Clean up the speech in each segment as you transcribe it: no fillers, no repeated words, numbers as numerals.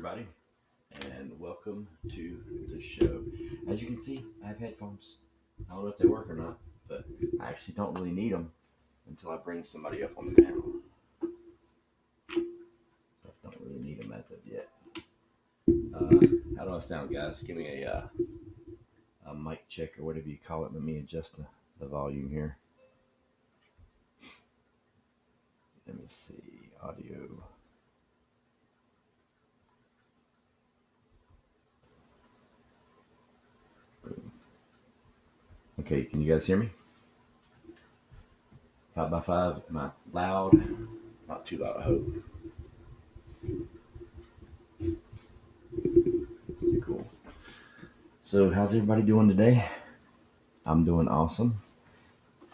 everybody, and welcome to the show. As you can see, I have headphones. I don't know if they work or not, but I actually don't really need them until I bring somebody up on the panel. So I don't really need them as of yet. How do I sound, guys? Give me a mic check or whatever you call it. Let me adjust the volume here. Let me see. Audio. Okay, can you guys hear me? 5x5. Am I loud? Not too loud, I hope. Cool. So, how's everybody doing today? I'm doing awesome.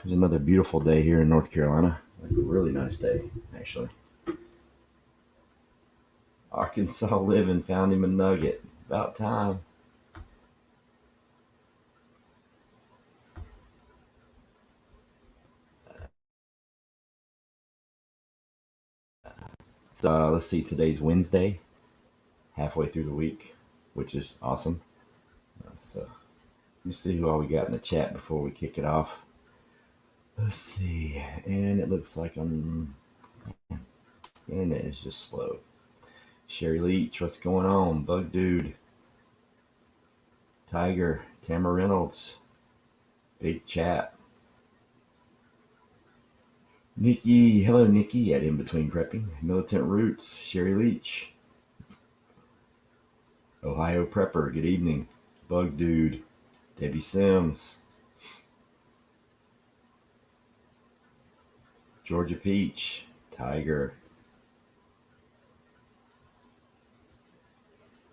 It's another beautiful day here in North Carolina. Like a really nice day, actually. Arkansas living, found him a nugget. About time. So let's see, today's Wednesday, halfway through the week, which is awesome. So you see who all we got in the chat before we kick it off. Let's see, and it looks like the internet is just slow. Sherry Leach, what's going on? Bug Dude, Tiger, Tamara Reynolds, Big Chat. Nikki, hello Nikki at In Between Prepping, Militant Roots, Sherry Leach, Ohio Prepper, good evening, Bug Dude, Debbie Sims, Georgia Peach, Tiger,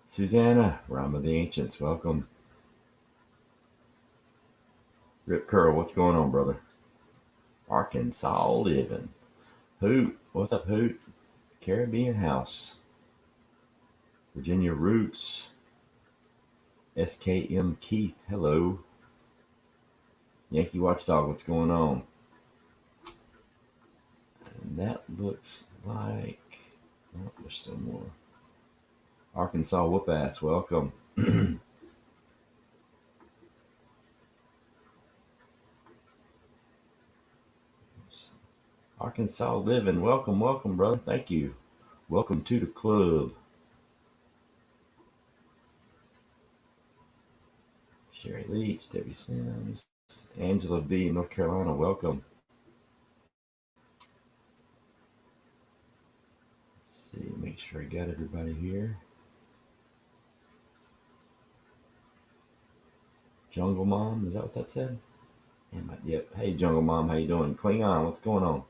Susanna, Rhyme of the Ancients, welcome, Rip Curl, what's going on, brother? Arkansas living, Hoot, what's up, Hoot? Caribbean House, Virginia Roots, SKM Keith, hello, Yankee Watchdog, what's going on? And that looks like, oh, there's still more. Arkansas Whoop Ass, welcome. Arkansas living, welcome, brother. Thank you. Welcome to the club. Sherry Leach, Debbie Sims, Angela B, North Carolina, welcome. Let's see, make sure I got everybody here. Jungle Mom, is that what that said? Yep. Hey, Jungle Mom, how you doing? Klingon, what's going on?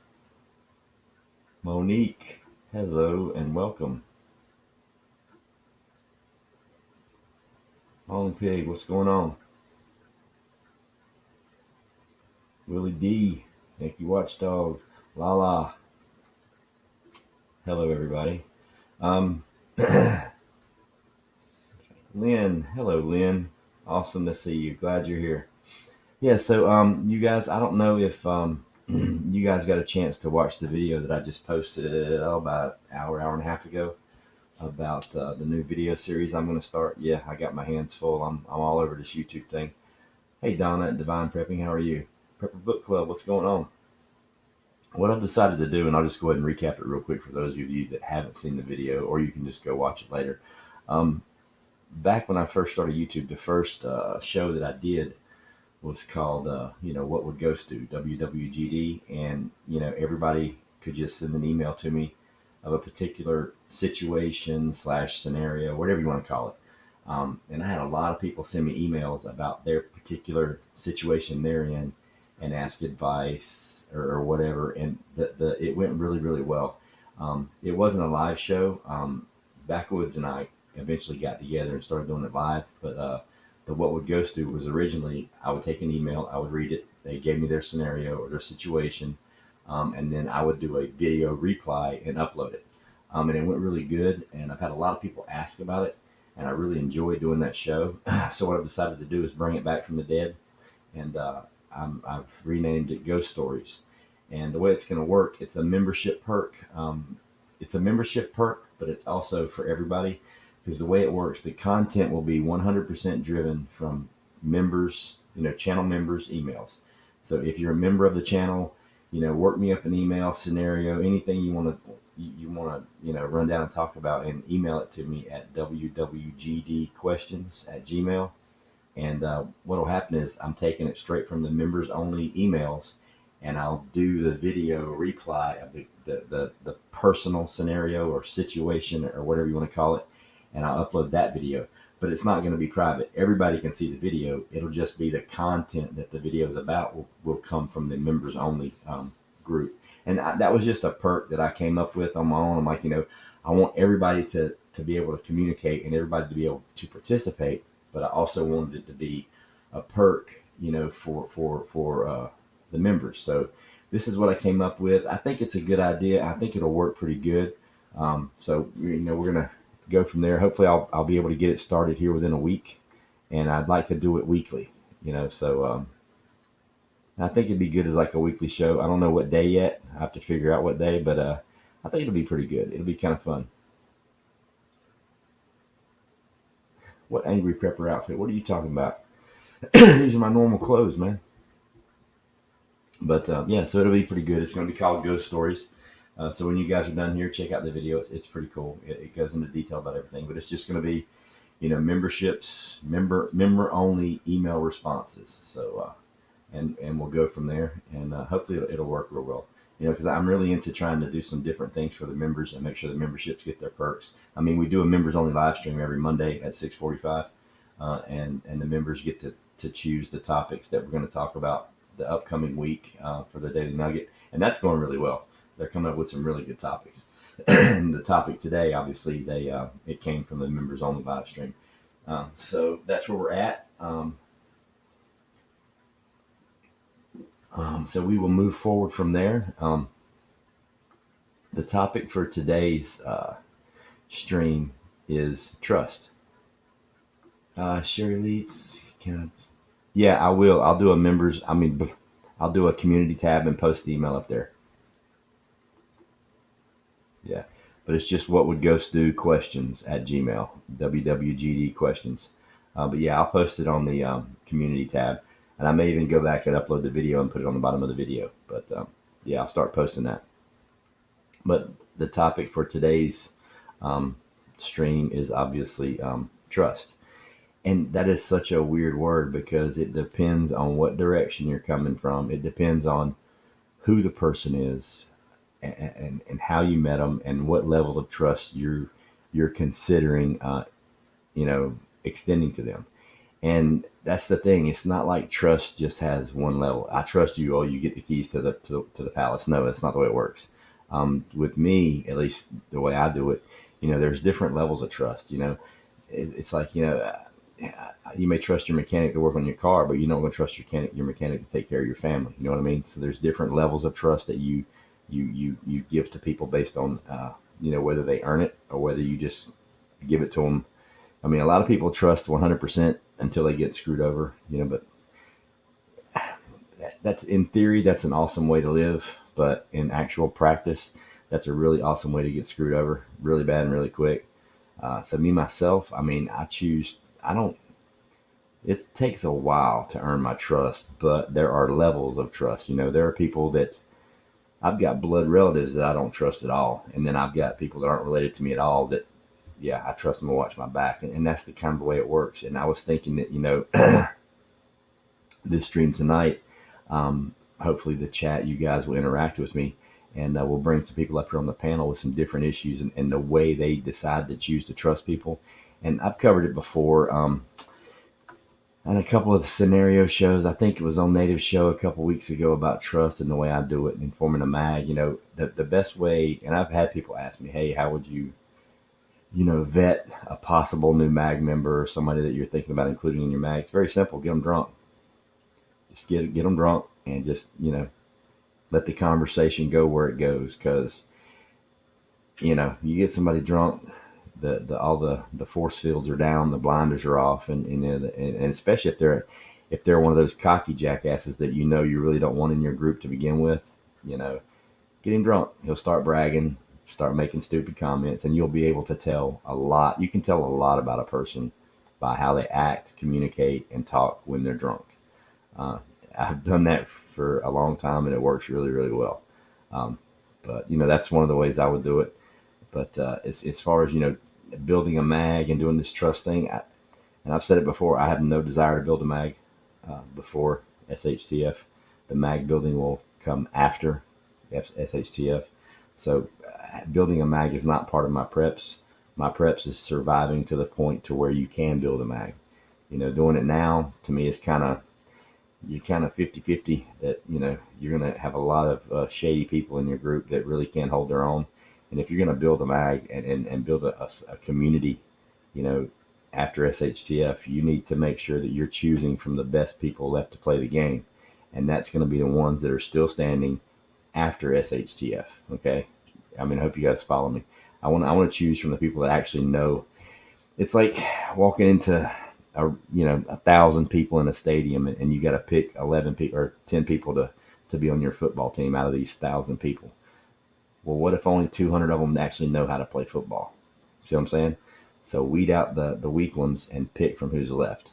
Monique, hello and welcome. Long Pig, what's going on? Willie D, Yankee Watchdog, Lala. Hello, everybody. Lynn, hello, Lynn. Awesome to see you. Glad you're here. Yeah, so you guys, I don't know if you guys got a chance to watch the video that I just posted about an hour and a half ago about the new video series I'm going to start. Yeah, I got my hands full. I'm all over this YouTube thing. Hey, Donna at Divine Prepping, how are you? Prepper Book Club, what's going on? What I've decided to do, and I'll just go ahead and recap it real quick for those of you that haven't seen the video, or you can just go watch it later. Back when I first started YouTube, the first show that I did was called, What Would Ghost Do? WWGD. And, everybody could just send an email to me of a particular situation / scenario, whatever you want to call it. And I had a lot of people send me emails about their particular situation they're in and ask advice or whatever. And it went really, really well. It wasn't a live show. Backwoods and I eventually got together and started doing it live. But the What Would Ghost Do was originally, I would take an email, I would read it. They gave me their scenario or their situation. And then I would do a video reply and upload it. And it went really good. And I've had a lot of people ask about it. And I really enjoyed doing that show. So what I've decided to do is bring it back from the dead. And I've renamed it Ghost Stories. And the way it's going to work, it's a membership perk. It's a membership perk, but it's also for everybody. because the way it works, the content will be 100% driven from members, channel members' emails. So if you're a member of the channel, work me up an email scenario, anything you want to run down and talk about, and email it to me at wwgdquestions@gmail. And what will happen is I'm taking it straight from the members only emails, and I'll do the video reply of the personal scenario or situation or whatever you want to call it, and I'll upload that video. But it's not going to be private. Everybody can see the video. It'll just be the content that the video is about will come from the members only group. And that was just a perk that I came up with on my own. I'm like, I want everybody to be able to communicate and everybody to be able to participate. But I also wanted it to be a perk, for the members. So this is what I came up with. I think it's a good idea. I think it'll work pretty good. So we're gonna go from there. Hopefully, I'll be able to get it started here within a week, and I'd like to do it weekly. So I think it'd be good as like a weekly show. I don't know what day yet. I have to figure out what day, but I think it'll be pretty good. It'll be kind of fun. What angry pepper outfit? What are you talking about? These are my normal clothes, man. But yeah, so it'll be pretty good. It's going to be called Ghost Stories. So when you guys are done here, check out the video. It's pretty cool. It goes into detail about everything, but it's just going to be, memberships, member only email responses. So and we'll go from there, and hopefully it'll work real well. Because I'm really into trying to do some different things for the members and make sure the memberships get their perks. I mean, we do a members only live stream every Monday at 6:45, and the members get to choose the topics that we're going to talk about the upcoming week for the Daily Nugget, and that's going really well. They're coming up with some really good topics. And the topic today, obviously, it came from the members only live stream. So that's where we're at. So we will move forward from there. The topic for today's stream is trust. Sherry Leeds, yeah, I will. I'll do I'll do a community tab and post the email up there. Yeah, but it's just what would Ghost do questions at Gmail, WWGD questions. But yeah, I'll post it on the community tab. And I may even go back and upload the video and put it on the bottom of the video. But yeah, I'll start posting that. But the topic for today's stream is obviously trust. And that is such a weird word because it depends on what direction you're coming from. It depends on who the person is and how you met them and what level of trust you're considering, extending to them. And that's the thing. It's not like trust just has one level. I trust you. Oh, you get the keys to the palace. No, that's not the way it works. With me, at least the way I do it, there's different levels of trust. It's like, you may trust your mechanic to work on your car, but you're not going to trust your mechanic to take care of your family. You know what I mean? So there's different levels of trust that you give to people based on, whether they earn it or whether you just give it to them. I mean, a lot of people trust 100% until they get screwed over, but that's in theory, that's an awesome way to live. But in actual practice, that's a really awesome way to get screwed over really bad and really quick. So me, myself, I mean, it takes a while to earn my trust, but there are levels of trust. There are people that I've got blood relatives that I don't trust at all. And then I've got people that aren't related to me at all that, yeah, I trust them to watch my back. And that's the kind of the way it works. And I was thinking that, this stream tonight, hopefully the chat, you guys will interact with me and we'll bring some people up here on the panel with some different issues and the way they decide to choose to trust people. And I've covered it before. And a couple of the scenario shows, I think it was on Native Show a couple weeks ago about trust and the way I do it and forming a mag, the best way. And I've had people ask me, hey, how would you, vet a possible new mag member or somebody that you're thinking about including in your mag? It's very simple. Get them drunk. Just get them drunk and just, let the conversation go where it goes. Cause you get somebody drunk, all the force fields are down, the blinders are off. And especially if they're one of those cocky jackasses that, you really don't want in your group to begin with, get him drunk. He'll start bragging. start making stupid comments, and you'll be able to tell a lot. You can tell a lot about a person by how they act, communicate, and talk when they're drunk. Uh, I've done that for a long time, and it works really, really well. Um, but that's one of the ways I would do it. But as far as building a mag and doing this trust thing, and I've said it before, I have no desire to build a mag before SHTF. The mag building will come after SHTF. So building a mag is not part of my preps. My preps is surviving to the point to where you can build a mag. Doing it now to me is you're kind of 50-50 that, you're going to have a lot of shady people in your group that really can't hold their own. And if you're going to build a mag and build a community, after SHTF, you need to make sure that you're choosing from the best people left to play the game. And that's going to be the ones that are still standing after SHTF. Okay. I hope you guys follow me. I want to choose from the people that actually know. It's like walking into 1,000 people in a stadium, and you got to pick 11 people or 10 people to be on your football team out of these 1,000 people. Well, what if only 200 of them actually know how to play football? See what I'm saying? So weed out the weak ones and pick from who's left.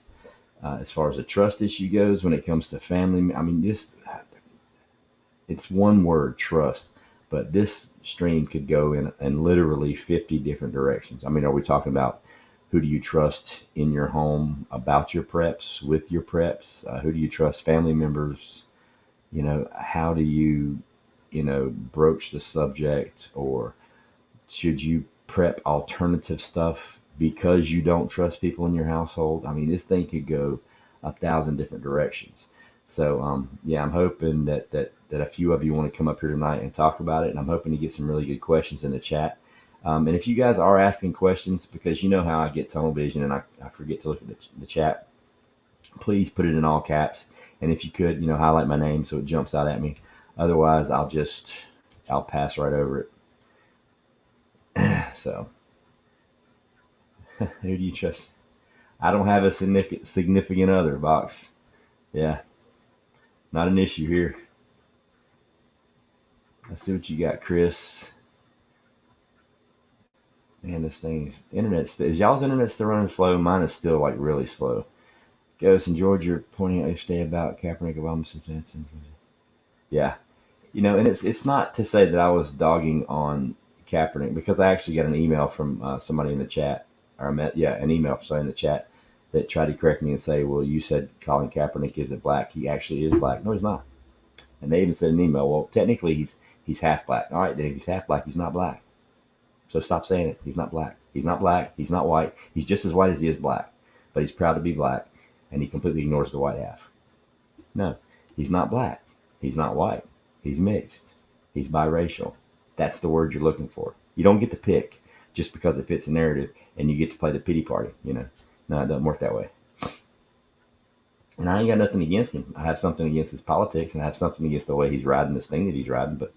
As far as the trust issue goes, when it comes to family, it's one word, trust. But this stream could go in literally 50 different directions. Are we talking about who do you trust in your home about your preps, with your preps? Who do you trust, family members? How do you, broach the subject? Or should you prep alternative stuff because you don't trust people in your household? This thing could go 1,000 different directions. So, I'm hoping that a few of you want to come up here tonight and talk about it. And I'm hoping to get some really good questions in the chat. And if you guys are asking questions, because you know how I get tunnel vision and I forget to look at the chat, please put it in all caps. And if you could, highlight my name so it jumps out at me. Otherwise, I'll pass right over it. So, who do you trust? I don't have a significant other, Vox. Yeah, not an issue here. Let's see what you got, Chris. Man, this thing's internet. Is y'all's internet still running slow? Mine is still like really slow. Ghost and George, you're pointing out yesterday about Kaepernick, Obama. Yeah, and it's not to say that I was dogging on Kaepernick, because I actually got an email from somebody in the chat, an email from somebody in the chat that tried to correct me and say, well, you said Colin Kaepernick isn't black. He actually is black. No, he's not. And they even said in an email, well, technically he's half black. All right, then if he's half black, he's not black. So stop saying it. He's not black. He's not black. He's not white. He's just as white as he is black. But he's proud to be black, and he completely ignores the white half. No, he's not black. He's not white. He's mixed. He's biracial. That's the word you're looking for. You don't get to pick just because it fits a narrative and you get to play the pity party. No, it doesn't work that way. And I ain't got nothing against him. I have something against his politics, and I have something against the way he's riding this thing that he's riding. But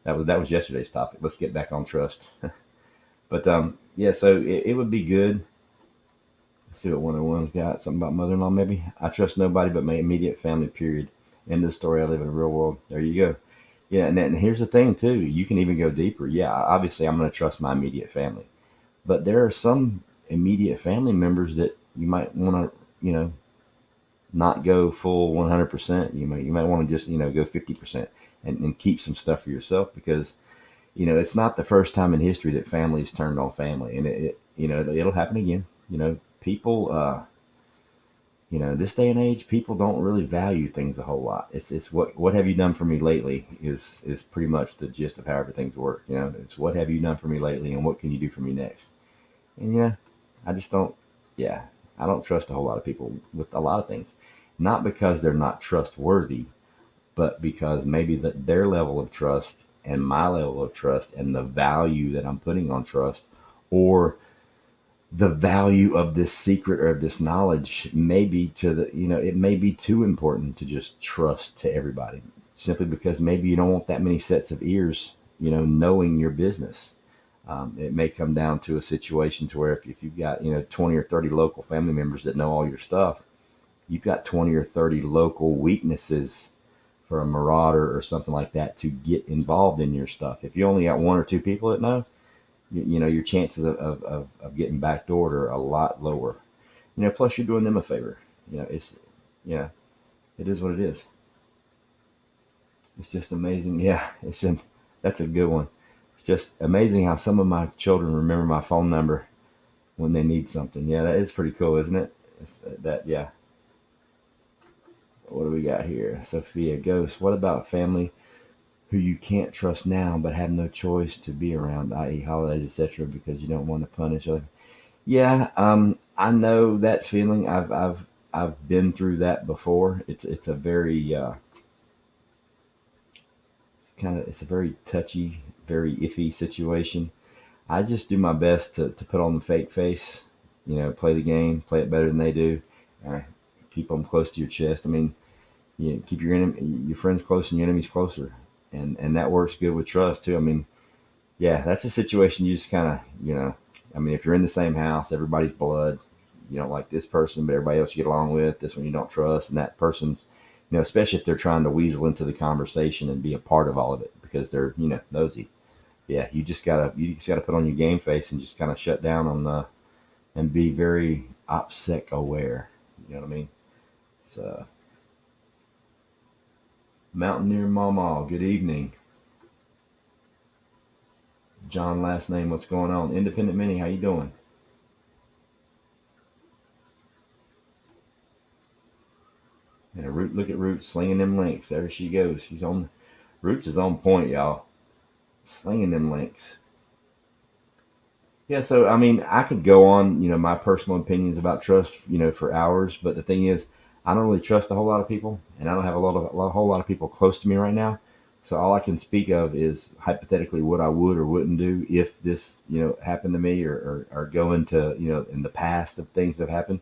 that was yesterday's topic. Let's get back on trust. But so it would be good. Let's see what one of the ones got. Something about mother-in-law, maybe. I trust nobody but my immediate family, period. End of the story. I live in the real world. There you go. Yeah, and here's the thing, too. You can even go deeper. Yeah, obviously, I'm going to trust my immediate family. But there are some immediate family members that you might want to, not go full 100%. You might want to just, go 50% and keep some stuff for yourself, because it's not the first time in history that families turned on family, and it'll happen again. People, this day and age, people don't really value things a whole lot. It's what have you done for me lately is pretty much the gist of how everything's work. It's what have you done for me lately, and what can you do for me next? And I just don't. Yeah, I don't trust a whole lot of people with a lot of things, not because they're not trustworthy, but because maybe their level of trust and my level of trust and the value that I'm putting on trust, or the value of this secret or of this knowledge, may be it may be too important to just trust to everybody, simply because maybe you don't want that many sets of ears, knowing your business. It may come down to a situation to where if you've got, 20 or 30 local family members that know all your stuff, you've got 20 or 30 local weaknesses for a marauder or something like that to get involved in your stuff. If you only got one or two people that know, you know, your chances of getting backdoored are a lot lower. You know, plus you're doing them a favor. You know, it's, yeah, it is what it is. It's just amazing. Yeah, that's a good one. It's just amazing how some of my children remember my phone number when they need something. Yeah, that is pretty cool, isn't it? Yeah. What do we got here? Sophia Ghost. What about family who you can't trust now but have no choice to be around, i.e., holidays, etc., because you don't want to punish other? Yeah, I know that feeling. I've been through that before. It's a very it's a very touchy, very iffy situation. I just do my best to put on the fake face, you know, play the game, play it better than they do, uh, keep them close to your chest. I mean, you know, keep your friends close and your enemies closer, and that works good with trust too. I mean, yeah, that's a situation you just kind of, you know, I mean, if you're in the same house, everybody's blood. You don't like this person, but everybody else you get along with. This one you don't trust, and that person's, you know, especially if they're trying to weasel into the conversation and be a part of all of it because they're, you know, nosy. Yeah, you just gotta put on your game face and just kind of shut down on the and be very OPSEC aware. You know what I mean? So, Mountaineer Mama, good evening. John, last name, what's going on? Independent Mini, how you doing? And Root, look at Root slinging them links. There she goes. She's on. Roots is on point, y'all. Slinging them links. Yeah, so I mean, I could go on, you know, my personal opinions about trust, you know, for hours. But the thing is, I don't really trust a whole lot of people, and I don't have a whole lot of people close to me right now. So all I can speak of is hypothetically what I would or wouldn't do if this, you know, happened to me, or go into, you know, in the past of things that have happened.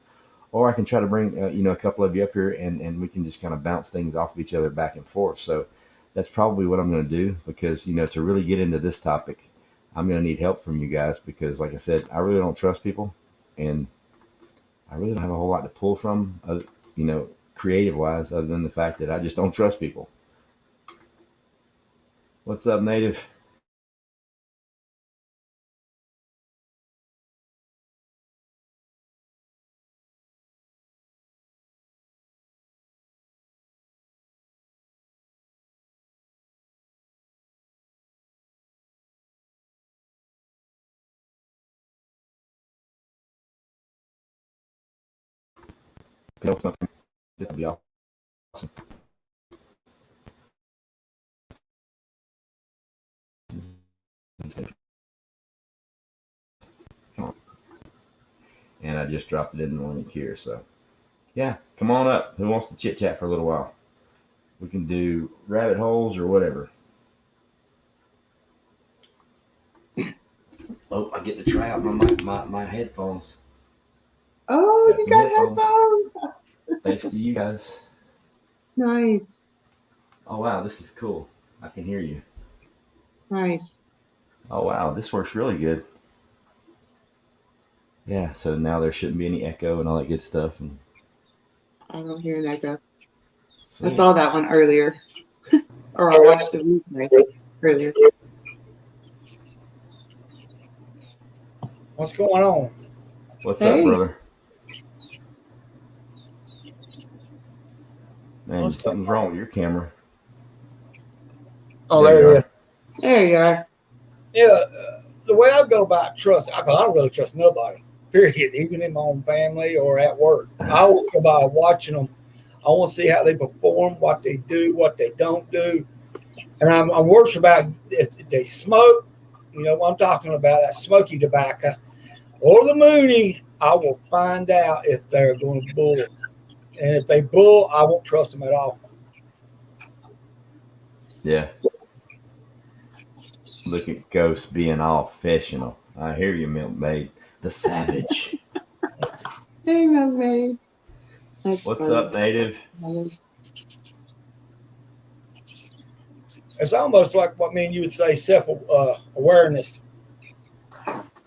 Or I can try to bring, you know, a couple of you up here, and we can just kind of bounce things off of each other back and forth. So that's probably what I'm going to do because, you know, to really get into this topic, I'm going to need help from you guys because, like I said, I really don't trust people, and I really don't have a whole lot to pull from, you know, creative wise, other than the fact that I just don't trust people. What's up, Native? That'd be awesome. Come on. And I just dropped it in the link here. So, yeah, come on up. Who wants to chit chat for a little while? We can do rabbit holes or whatever. Oh, I get to try out my headphones. Oh, Got you some got headphones. headphones. Thanks to you guys. Nice. Oh, wow, this is cool. I can hear you. Nice. Oh, wow, this works really good. Yeah, so now there shouldn't be any echo and all that good stuff. And I don't hear that go. I sweet. saw that one earlier, or I watched the replay earlier. What's going on? What's up, Hey. brother? Man, What's going something's on? wrong with your camera. Oh, There there you it are. is. There you are. Yeah, the way I go about trust, I don't really trust nobody, period, even in my own family or at work. I always go by watching them. I want to see how they perform, what they do, what they don't do. And I'm worried about if they smoke, you know what I'm talking about, that smoky tobacco, or the Mooney. I will find out if they're going to bull. And if they bull, I won't trust them at all. Yeah. Look at Ghost being all professional. I hear you, milkmaid. The savage. Hey, milkmaid. That's What's up, funny. Native? It's almost like what me and you would say self awareness.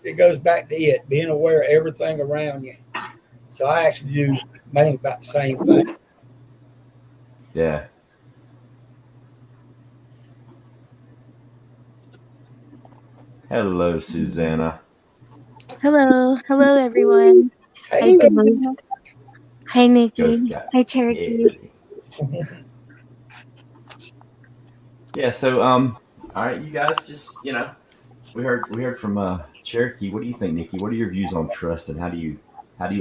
It goes back to it, being aware of everything around you. So I actually do mainly about the same thing. Yeah. Hello, Susanna. Hello everyone. Hi Hey, Dave. Hi Ghost Nikki. guy. Hi Yeah, Cherokee. buddy. Yeah. So, all right, you guys, just we heard from Cherokee. What do you think, Nikki? What are your views on trust, and how do you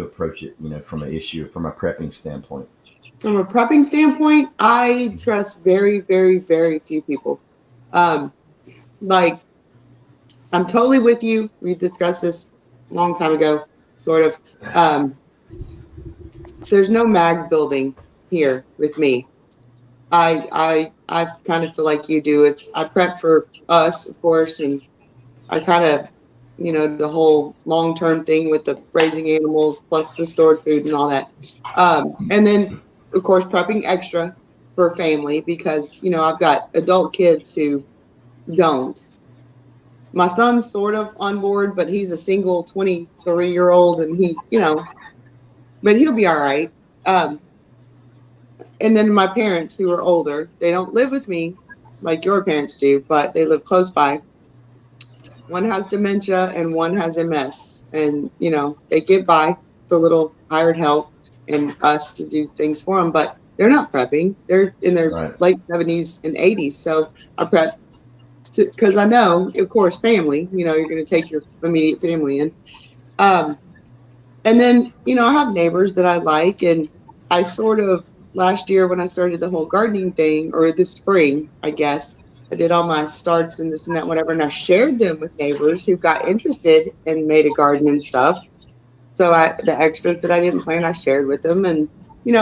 approach it? From an issue, from a prepping standpoint. From a prepping standpoint, I trust very, very, very few people. Um, like, I'm totally with you. We discussed this a long time ago, sort of. Um, there's no mag building here with me. I kind of feel like you do. I prep for us, of course, and I kind of, the whole long term thing with the raising animals plus the stored food and all that. And then, of course, prepping extra for family because, I've got adult kids who don't. My son's sort of on board, but he's a single 23-year-old and but he'll be all right. Um, and then my parents who are older, they don't live with me like your parents do, but they live close by. One has dementia and one has MS. And, they get by the little hired help and us to do things for them, but they're not prepping. They're in their Right. late 70s and 80s. So I prep because I know, of course, family, you're going to take your immediate family in. Um, and then, I have neighbors that I like. And I sort of, last year when I started the whole gardening thing, or this spring, I guess, I did all my starts and this and that, whatever. And I shared them with neighbors who got interested and made a garden and stuff. So the extras that I didn't plant, I shared with them. And,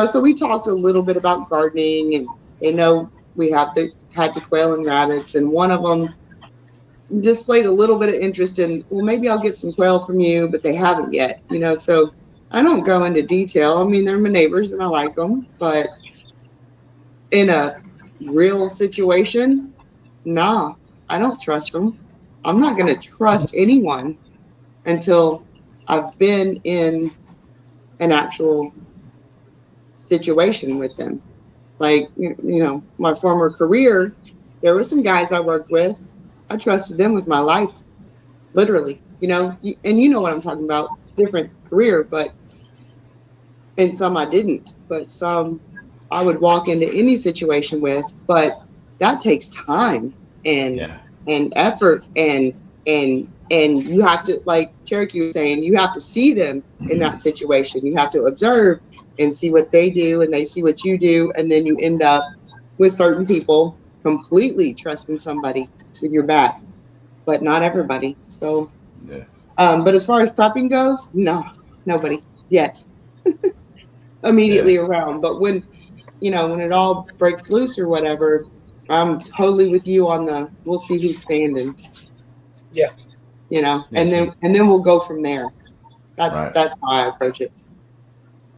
so we talked a little bit about gardening and, we had the quail and rabbits. And one of them displayed a little bit of interest in, well, maybe I'll get some quail from you, but they haven't yet, so I don't go into detail. I mean, they're my neighbors and I like them, but in a real situation, nah, I don't trust them. I'm not going to trust anyone until I've been in an actual situation with them. Like, my former career, there were some guys I worked with. I trusted them with my life, literally, and you know what I'm talking about, different career, and some I didn't, but some I would walk into any situation with, but that takes time and Yeah. effort and you have to, like Cherokee was saying, you have to see them in that situation. You have to observe and see what they do and they see what you do, and then you end up with certain people completely trusting somebody with your back, but not everybody. So Yeah. but as far as prepping goes, no, nobody yet Yeah. immediately around. But when it all breaks loose or whatever, I'm totally with you on the we'll see who's standing, yeah. Yeah. and then we'll go from there. That's Right. that's how I approach it.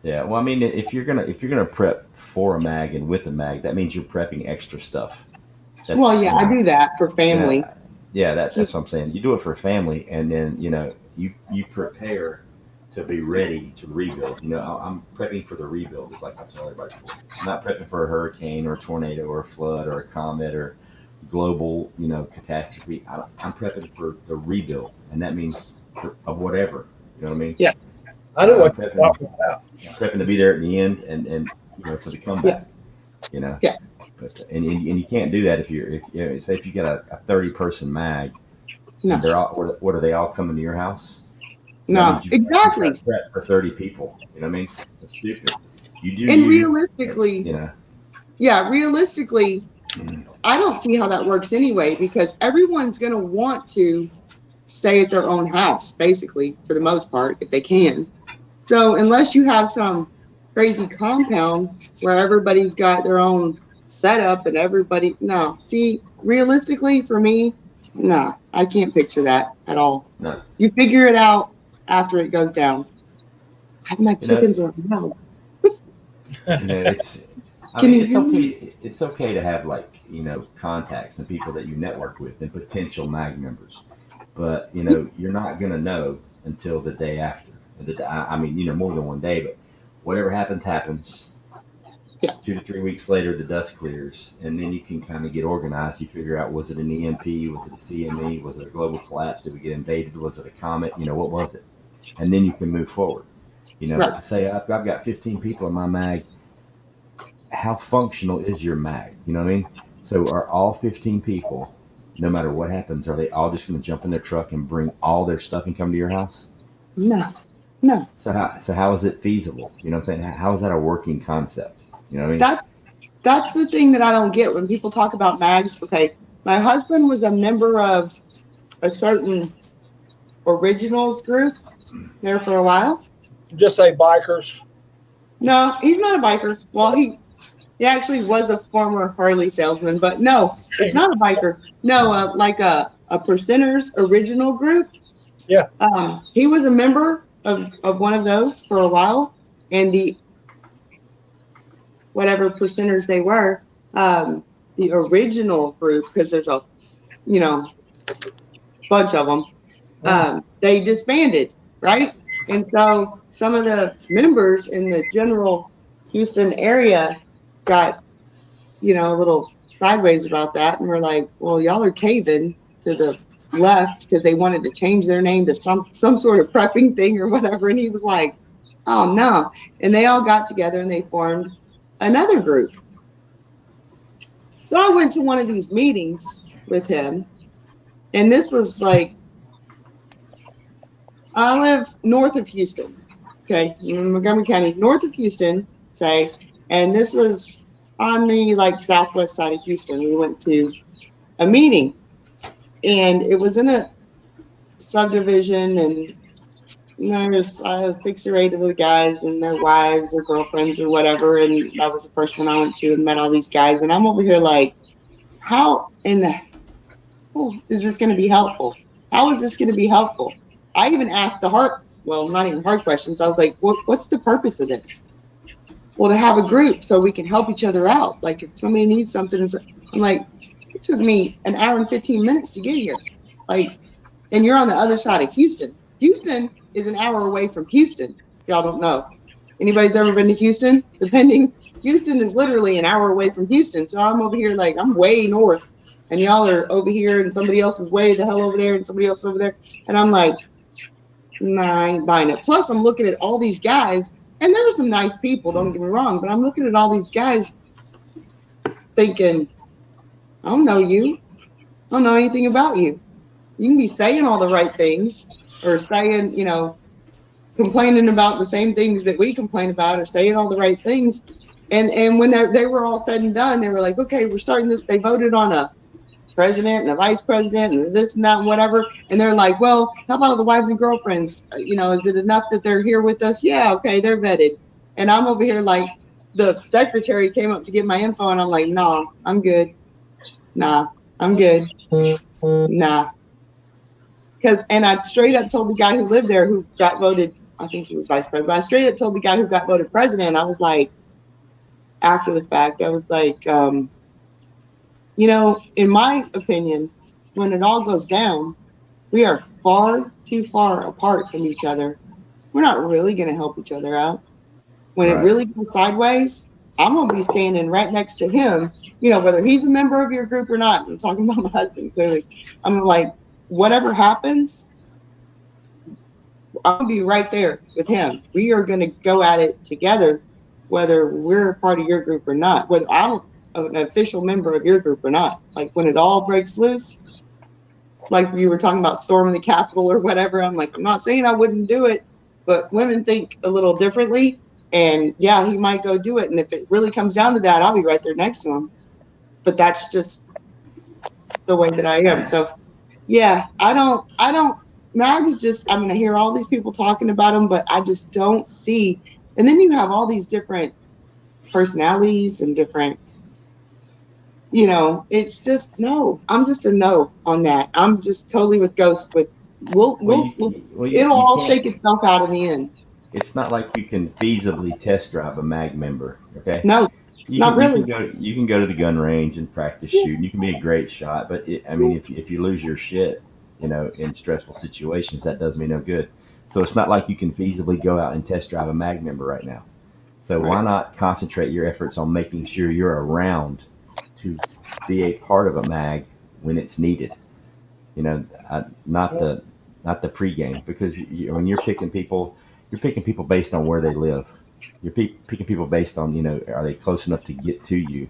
Yeah. Well, I mean, if you're gonna prep for a mag and with a mag, that means you're prepping extra stuff. Well, That's yeah, I do that for family. yeah, yeah. That's what I'm saying. You do it for family, and then you prepare to be ready to rebuild. I'm prepping for the rebuild. Is like I tell everybody for. I'm not prepping for a hurricane or a tornado or a flood or a comet or global catastrophe. I'm prepping for the rebuild, and that means of whatever. You know what I mean? Yeah, I know I'm what you're prepping talking about. prepping to be there at the end, and for the yeah, comeback. You know, yeah. but and you can't do that if say if you got a 30-person mag No, and they're all what are they all coming to your house? So that no, means you've got to exactly. prep for 30 people. You know what I mean? That's stupid. You do And you. realistically, You know. yeah, realistically, I don't see how that works anyway because everyone's gonna want to stay at their own house, basically, for the most part, if they can. So unless you have some crazy compound where everybody's got their own setup and everybody, no. See, realistically, for me, no, I can't picture that at all. No. You figure it out after it goes down. My You know. chickens are loud. It's. I Can mean, you it's hear me? okay. It's okay to have contacts and people that you network with and potential mag members, but you're not gonna know until the day after. I mean, more than one day, but whatever happens, happens. Yeah. 2 to 3 weeks later, the dust clears, and then you can kind of get organized. You figure out, was it an EMP? Was it a CME? Was it a global collapse? Did we get invaded? Was it a comet? What was it? And then you can move forward. But Right. to say I've got 15 people in my mag, how functional is your mag? You know what I mean? So are all 15 people, no matter what happens, are they all just going to jump in their truck and bring all their stuff and come to your house? No. No. So how is it feasible? You know what I'm saying? How is that a working concept? You know what I mean? That's the thing that I don't get when people talk about mags. Okay, my husband was a member of a certain originals group there for a while. Just say bikers. No, he's not a biker. Well, he actually was a former Harley salesman, but no, it's not a biker. No, like a percenters original group. Yeah. He was a member of one of those for a while, and the whatever percenters they were, the original group, because there's a bunch of them, they disbanded, right? And so some of the members in the general Houston area got a little sideways about that, and we're like, well, y'all are caving to the left because they wanted to change their name to some sort of prepping thing or whatever. And he was like, oh no. And they all got together and they formed another group. So I went to one of these meetings with him, and this was like, I live north of Houston, okay, in Montgomery County, north of Houston, say, and this was on the southwest side of Houston. We went to a meeting, and it was in a subdivision, and there was 6 or 8 of the guys and their wives or girlfriends or whatever, and that was the first one I went to and met all these guys, and I'm over here like, how in the hell is this going to be helpful? How is this going to be helpful? I even asked not even hard questions. I was like, what's the purpose of this? Well, to have a group so we can help each other out. Like if somebody needs something, I'm like, it took me an hour and 15 minutes to get here. And you're on the other side of Houston. Houston is an hour away from Houston. If y'all don't know. Anybody's ever been to Houston? Houston is literally an hour away from Houston. So I'm over here I'm way north. And y'all are over here and somebody else is way the hell over there and somebody else over there. And I'm like, nah, I ain't buying it. Plus, I'm looking at all these guys, and there were some nice people, don't get me wrong, but I'm looking at all these guys thinking, I don't know you. I don't know anything about you. You can be saying all the right things or saying, complaining about the same things that we complain about or saying all the right things. And when they were all said and done, they were like, okay, we're starting this. They voted on a president and a vice president and this and that and whatever. And they're like, well, how about all the wives and girlfriends? Is it enough that they're here with us? Yeah, okay, they're vetted. And I'm over here like, the secretary came up to get my info and I'm like, nah, I'm good. Nah, I'm good. Nah. And I straight up told the guy who lived there who got voted, I think he was vice president, but I straight up told the guy who got voted president, I was like, after the fact, I was like, in my opinion, when it all goes down, we are far too far apart from each other. We're not really going to help each other out. When it really goes sideways, I'm going to be standing right next to him, whether he's a member of your group or not. I'm talking about my husband, clearly. I'm like, whatever happens, I'm going to be right there with him. We are going to go at it together, whether we're a part of your group or not, whether I'm an official member of your group or not. Like when it all breaks loose, like you were talking about storming the Capitol or whatever, I'm like, I'm not saying I wouldn't do it, but women think a little differently. And yeah, he might go do it. And if it really comes down to that, I'll be right there next to him. But that's just the way that I am. So yeah, I don't, mags just, I hear all these people talking about them, but I just don't see. And then you have all these different personalities and different, it's just, no, I'm just a no on that. I'm just totally with Ghost with, it'll all shake itself out in the end. It's not like you can feasibly test drive a mag member, okay? No, not really. You can go to the gun range and practice shooting. You can be a great shot, but if you lose your shit, in stressful situations, that does me no good. So it's not like you can feasibly go out and test drive a mag member right now. So Right. why not concentrate your efforts on making sure you're around to be a part of a mag when it's needed? You know, not the pregame, because when you're picking people based on where they live. You're picking people based on, are they close enough to get to you?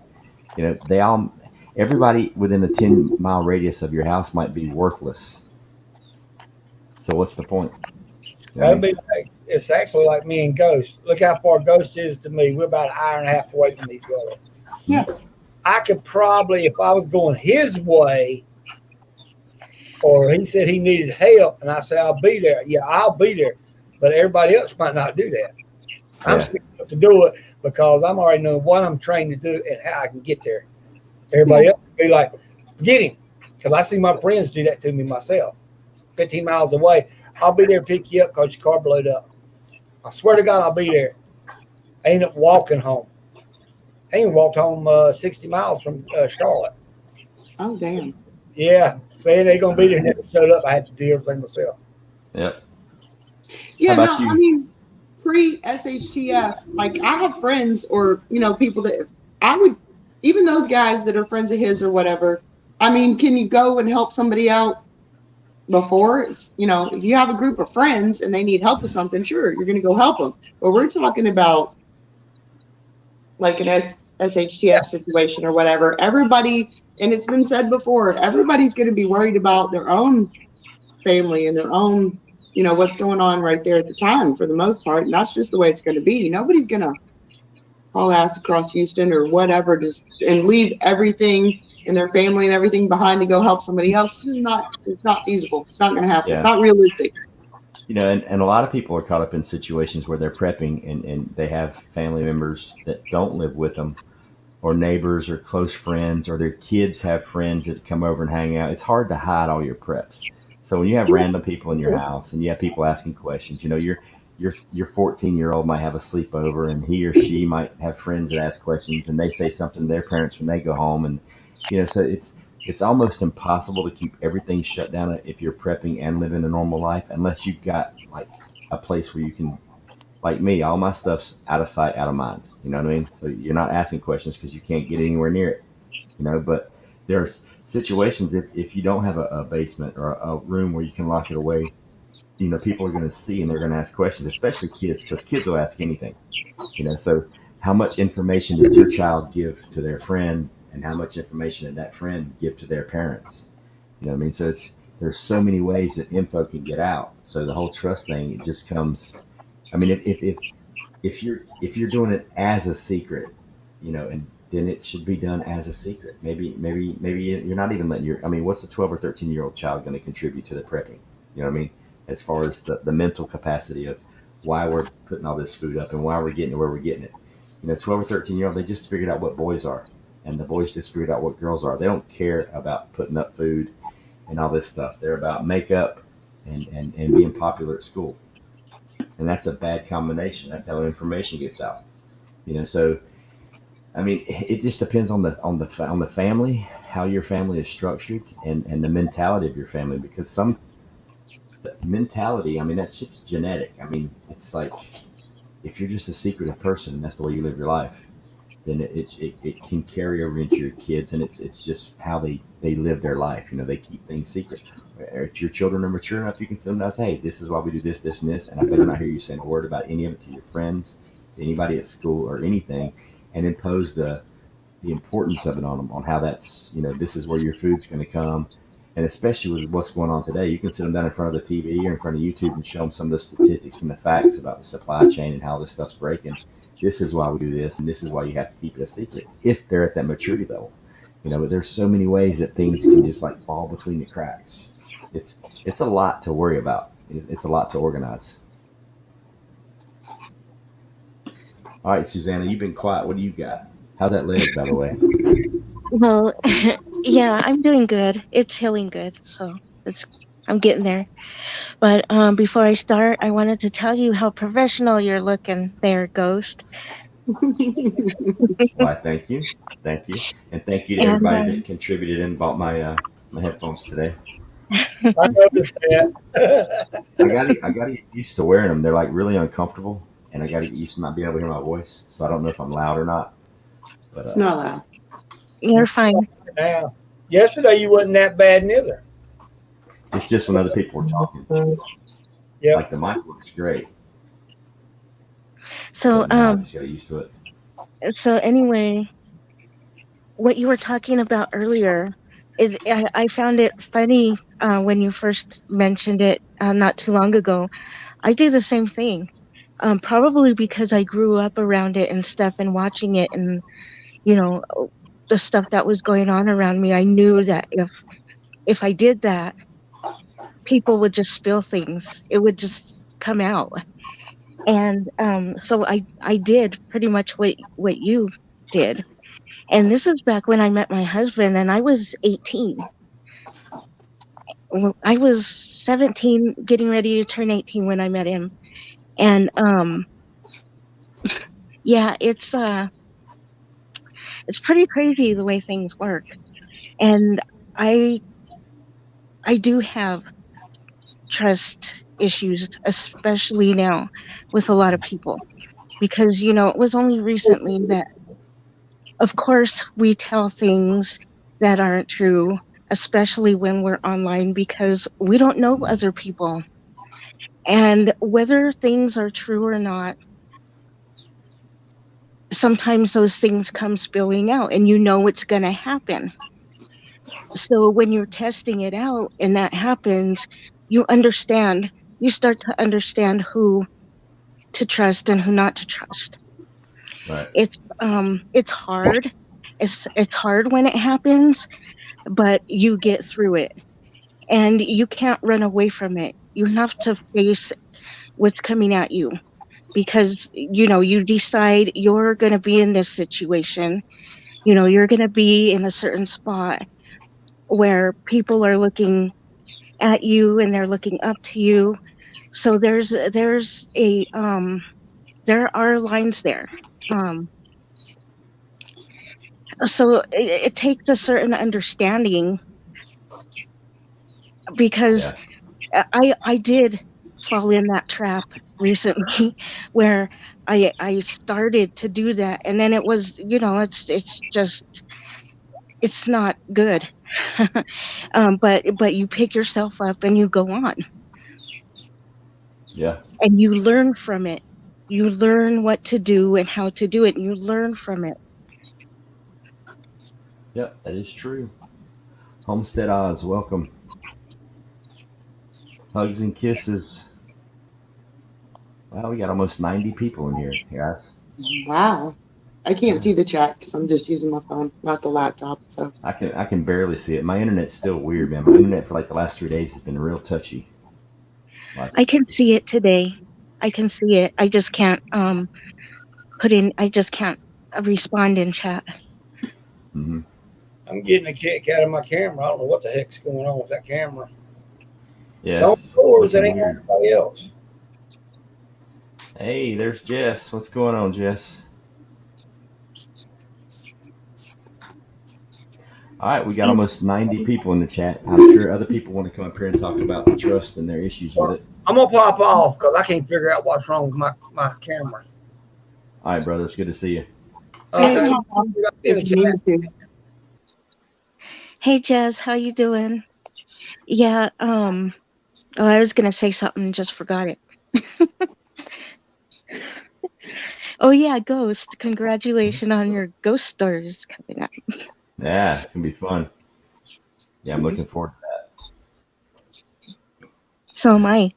Everybody within a 10-mile radius of your house might be worthless. So what's the point? You know what I That'd mean? be like, it's actually like me and Ghost. Look how far Ghost is to me. We're about an hour and a half away from each other. Yeah. I could probably, if I was going his way, or he said he needed help, and I said I'll be there. Yeah, I'll be there, but everybody else might not do that. I'm Yeah. scared enough to do it because I'm already knowing what I'm trained to do and how I can get there. Everybody Yeah. else would be like, get him, because I see my friends do that to me myself. 15 miles away, I'll be there to pick you up because your car blowed up. I swear to God, I'll be there. I end up walking home. I even walked home 60 miles from Charlotte. Oh, damn. Yeah, saying they're going to be there, never showed up. I had to do everything myself. Yep. How Yeah, about no, I you? mean, pre SHTF, like I have friends or, people that I would, even those guys that are friends of his or whatever. I mean, can you go and help somebody out before? If you have a group of friends and they need help with something, sure, you're going to go help them. But we're talking about like an SHTF situation or whatever. Everybody, and it's been said before, everybody's going to be worried about their own family and their own, what's going on right there at the time for the most part. And that's just the way it's going to be. Nobody's going to haul ass across Houston or whatever, just and leave everything and their family and everything behind to go help somebody else. It's not feasible. It's not going to happen. It's Yeah. not realistic. And a lot of people are caught up in situations where they're prepping, and they have family members that don't live with them, or neighbors or close friends, or their kids have friends that come over and hang out. It's hard to hide all your preps. So when you have random people in your house and you have people asking questions, your 14-year-old might have a sleepover, and he or she might have friends that ask questions, and they say something to their parents when they go home, and so it's almost impossible to keep everything shut down if you're prepping and living a normal life, unless you've got like a place where you can, like me, all my stuff's out of sight, out of mind. You know what I mean? So you're not asking questions because you can't get anywhere near it. But there's situations, if you don't have a basement or a room where you can lock it away, people are going to see and they're going to ask questions, especially kids, because kids will ask anything. So how much information did your child give to their friend, and how much information did that friend give to their parents? You know what I mean? So there's so many ways that info can get out. So the whole trust thing, it just comes. I mean, if you're doing it as a secret, and then it should be done as a secret. Maybe you're not even letting your. I mean, what's a 12 or 13-year-old child going to contribute to the prepping? You know what I mean? As far as the mental capacity of why we're putting all this food up and why we're getting it where we're getting it. 12 or 13-year-old, they just figured out what boys are, and the boys just figured out what girls are. They don't care about putting up food and all this stuff. They're about makeup and being popular at school, and that's a bad combination. That's how information gets out. So I mean, it just depends on the family, how your family is structured, and the mentality of your family. Because some mentality, I mean, that's just genetic. I mean, it's like if you're just a secretive person and that's the way you live your life, then it can carry over into your kids, and it's just how they live their life. They keep things secret. If your children are mature enough, you can sometimes say, hey, this is why we do this, this, and this, and I better not hear you saying a word about any of it to your friends, to anybody at school or anything, and impose the importance of it on them, on how that's, this is where your food's going to come. And especially with what's going on today, you can sit them down in front of the TV or in front of YouTube and show them some of the statistics and the facts about the supply chain and how this stuff's breaking. This is why we do this, and this is why you have to keep it a secret if they're at that maturity level. But there's so many ways that things can just like fall between the cracks. It's a lot to worry about. It's a lot to organize. All right, Susanna, you've been quiet. What do you got? How's that leg, by the way? Well, yeah, I'm doing good. It's healing good, so it's I'm getting there. But before I start, I wanted to tell you how professional you're looking there, Ghost. Why, thank you, and thank you to And everybody that contributed and bought my headphones today. I noticed that. I got to get used to wearing them. They're like really uncomfortable. and I got to get used to not being able to hear my voice. So I don't know if I'm loud or not, but Not loud. You're fine. Now, yesterday you wasn't that bad neither. it's just when other people are talking. Yep. Like the mic works great, So but now I just got used to it. so anyway, what you were talking about earlier is I found it funny when you first mentioned it not too long ago. I do the same thing. Probably because I grew up around it and stuff and watching it and you know the stuff that was going on around me. I knew that if I did that, people would just spill things. It would just come out. And so I did pretty much what you did. And this is back when I met my husband and I was 18. Well, I was 17 getting ready to turn 18 when I met him. And yeah, it's pretty crazy the way things work. And I I do have trust issues, especially now with a lot of people because it was only recently that of course we tell things that aren't true, especially when we're online because we don't know other people. And whether things are true or not, sometimes those things come spilling out and it's going to happen. So when you're testing it out and that happens, you understand, you start to understand who to trust and who not to trust. Right. It's hard. It's hard when it happens, but you get through it and you can't run away from it. You have to face what's coming at you because you decide you're going to be in this situation. You're going to be in a certain spot where people are looking at you and they're looking up to you. So there's a there are lines there. Um, so it takes a certain understanding because Yeah. I did fall in that trap recently where I started to do that and then it was it's just it's not good. But you pick yourself up and you go on Yeah. and you learn from it. You learn what to do and how to do it. And you learn from it. Yep. That is true. Homestead Oz, welcome. Hugs and kisses. Wow, we got almost 90 people in here, guys. Wow. I can't Yeah. see the chat because I'm just using my phone, not the laptop. So I can barely see it. My internet's still weird, man. My internet for like the last 3 days has been real touchy. Like I can it's see it today. I can see it. I just can't I just can't respond in chat. mm-hmm. I'm getting a kick out of my camera. I don't know what the heck's going on with that camera. It's Yeah, on it's yours. It looking ain't on weird. anybody else. Hey, there's Jess. What's going on, Jess? All right, we got almost 90 people in the chat. I'm sure other people want to come up here and talk about the trust and their issues with it. I'm gonna pop off because I can't figure out what's wrong with my camera. All right, brother. It's good to see you. Okay. In the if you chat. need to. Hey Jess, how you doing? Yeah, oh, I was gonna say something and just forgot it. Oh yeah, Ghost. Congratulations on your ghost stories coming up. Yeah, it's gonna be fun. Yeah, I'm looking forward. So am I.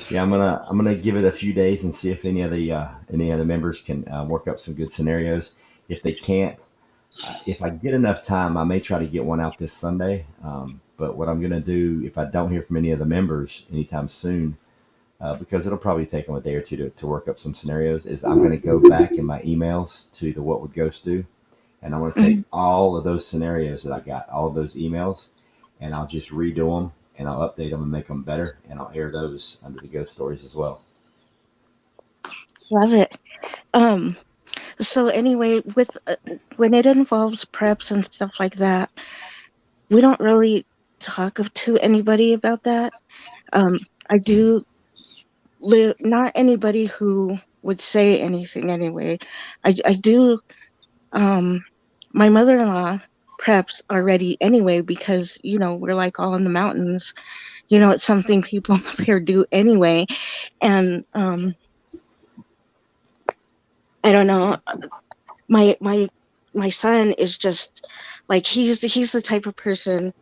Yeah, I'm gonna give it a few days and see if any of the members can work up some good scenarios. If they can't, if I get enough time, I may try to get one out this Sunday. But what I'm gonna do if I don't hear from any of the members anytime soon, because it'll probably take them a day or two to work up some scenarios, is I'm gonna go back in my emails to the What Would Ghost Do, and I'm gonna take Mhm. all of those scenarios that I got, all of those emails, and I'll just redo them and I'll update them and make them better, and I'll air those under the ghost stories as well. Love it. Um, so anyway, with when it involves preps and stuff like that, we don't really talk to anybody about that. Um, I do. not anybody who would say anything anyway. I do. Um, my mother-in-law preps already anyway because we're like all in the mountains. It's something people up here do anyway, and I don't know. My son is just like he's the type of person.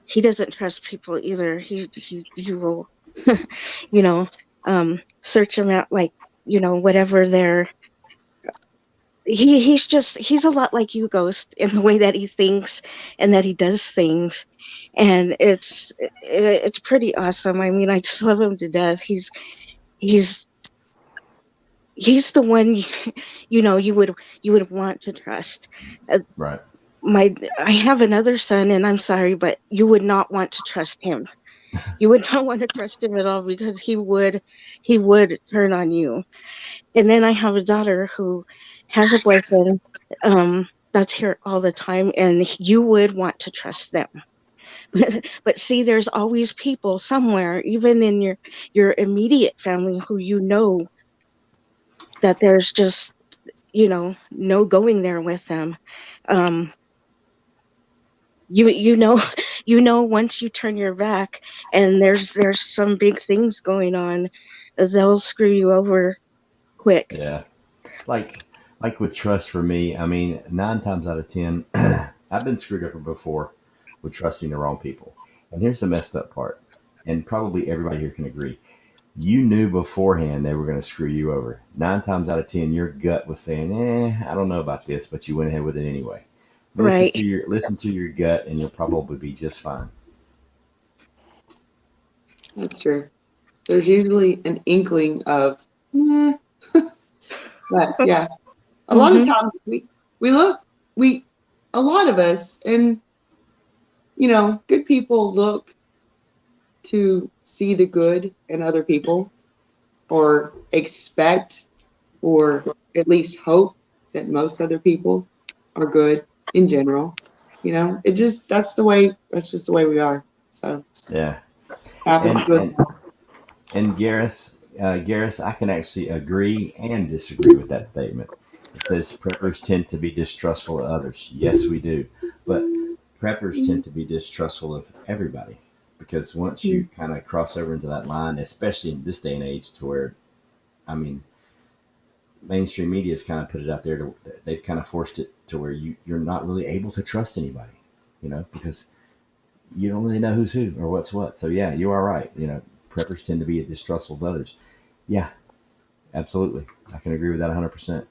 He doesn't trust people either. He will, you know, search them out like whatever they're. He's a lot like you, Ghost, in the way that he thinks and that he does things, and it's pretty awesome. I mean, I just love him to death. He's he's the one you would want to trust. Uh, Right. my I have another son, and I'm sorry, but you would not want to trust him. You would not want to trust him at all because he would turn on you. And then I have a daughter who has a boyfriend that's here all the time, and you would want to trust them. But see, there's always people somewhere, even in your immediate family, who that there's just no going there with them. Um, you know once you turn your back and there's some big things going on, they'll screw you over quick. Yeah. Like with trust for me, I mean, 9 times out of 10, I've been screwed over before with trusting the wrong people. And here's the messed up part, and probably everybody here can agree. You knew beforehand they were going to screw you over. 9 times out of 10, your gut was saying, I don't know about this, but you went ahead with it anyway. Right. Listen to your gut, and you'll probably be just fine. That's true. There's usually an inkling of, eh. But yeah, a lot of Hmm. times we look we a lot of us, and good people look to see the good in other people, or expect, or at least hope that most other people are good in general. It just that's just the way we are. So Yeah. happens And to us. Garris, I can actually agree and disagree with that statement. It says preppers tend to be distrustful of others. Yes, we do, but preppers tend to be distrustful of everybody because once you kind of cross over into that line, especially in this day and age, to where I mean, mainstream media has kind of put it out there to they've kind of forced it to where you're not really able to trust anybody, because you don't really know who's who or what's what. So yeah, you are right. Preppers tend to be distrustful of others. Yeah, absolutely. I can agree with that 100%.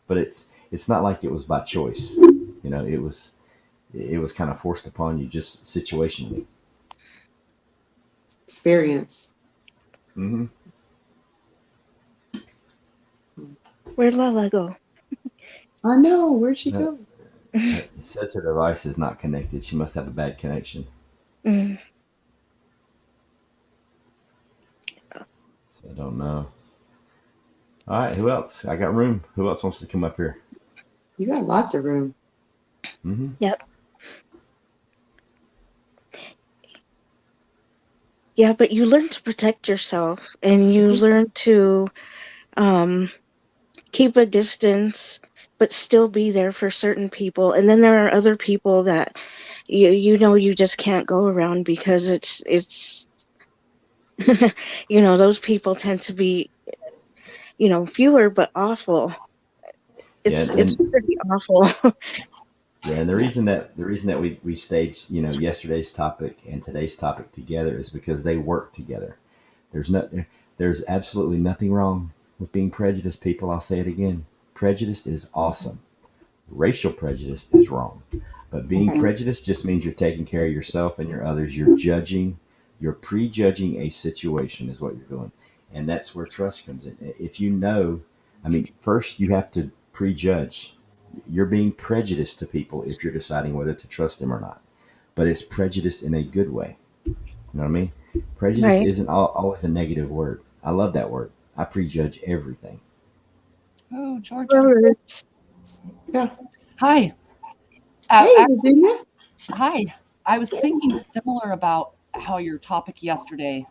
But it's not like it was by choice. It was kind of forced upon you just situationally. Experience. Hmm. Where'd Lala go? I know. Where'd she No, go? it says her device is not connected. She must have a bad connection. Mm. So I don't know. All right, who else? I got room. Who else wants to come up here? You got lots of room. Hmm. Yep. Yeah, but you learn to protect yourself, and you learn to um keep a distance but still be there for certain people. And then there are other people that you just can't go around because it's those people tend to be fewer but awful. Yeah, It's pretty awful. yeah, and the Yeah. reason that we staged yesterday's topic and today's topic together is because they work together. There's no there's absolutely nothing wrong with being prejudiced, people. I'll say it again. Prejudiced is awesome. Racial prejudice is wrong. But being Mhm. prejudiced just means you're taking care of yourself and your others. You're prejudging a situation is what you're doing. And that's where trust comes in. If I mean, first you have to prejudge. You're being prejudiced to people if you're deciding whether to trust them or not. But it's prejudiced in a good way. You know what I mean? Prejudice Right. isn't always a negative word. I love that word. I prejudge everything. Oh, Georgia. Well, Yeah. Hi. Hey, Actually, Virginia. hi. I was thinking similar about how your topic yesterday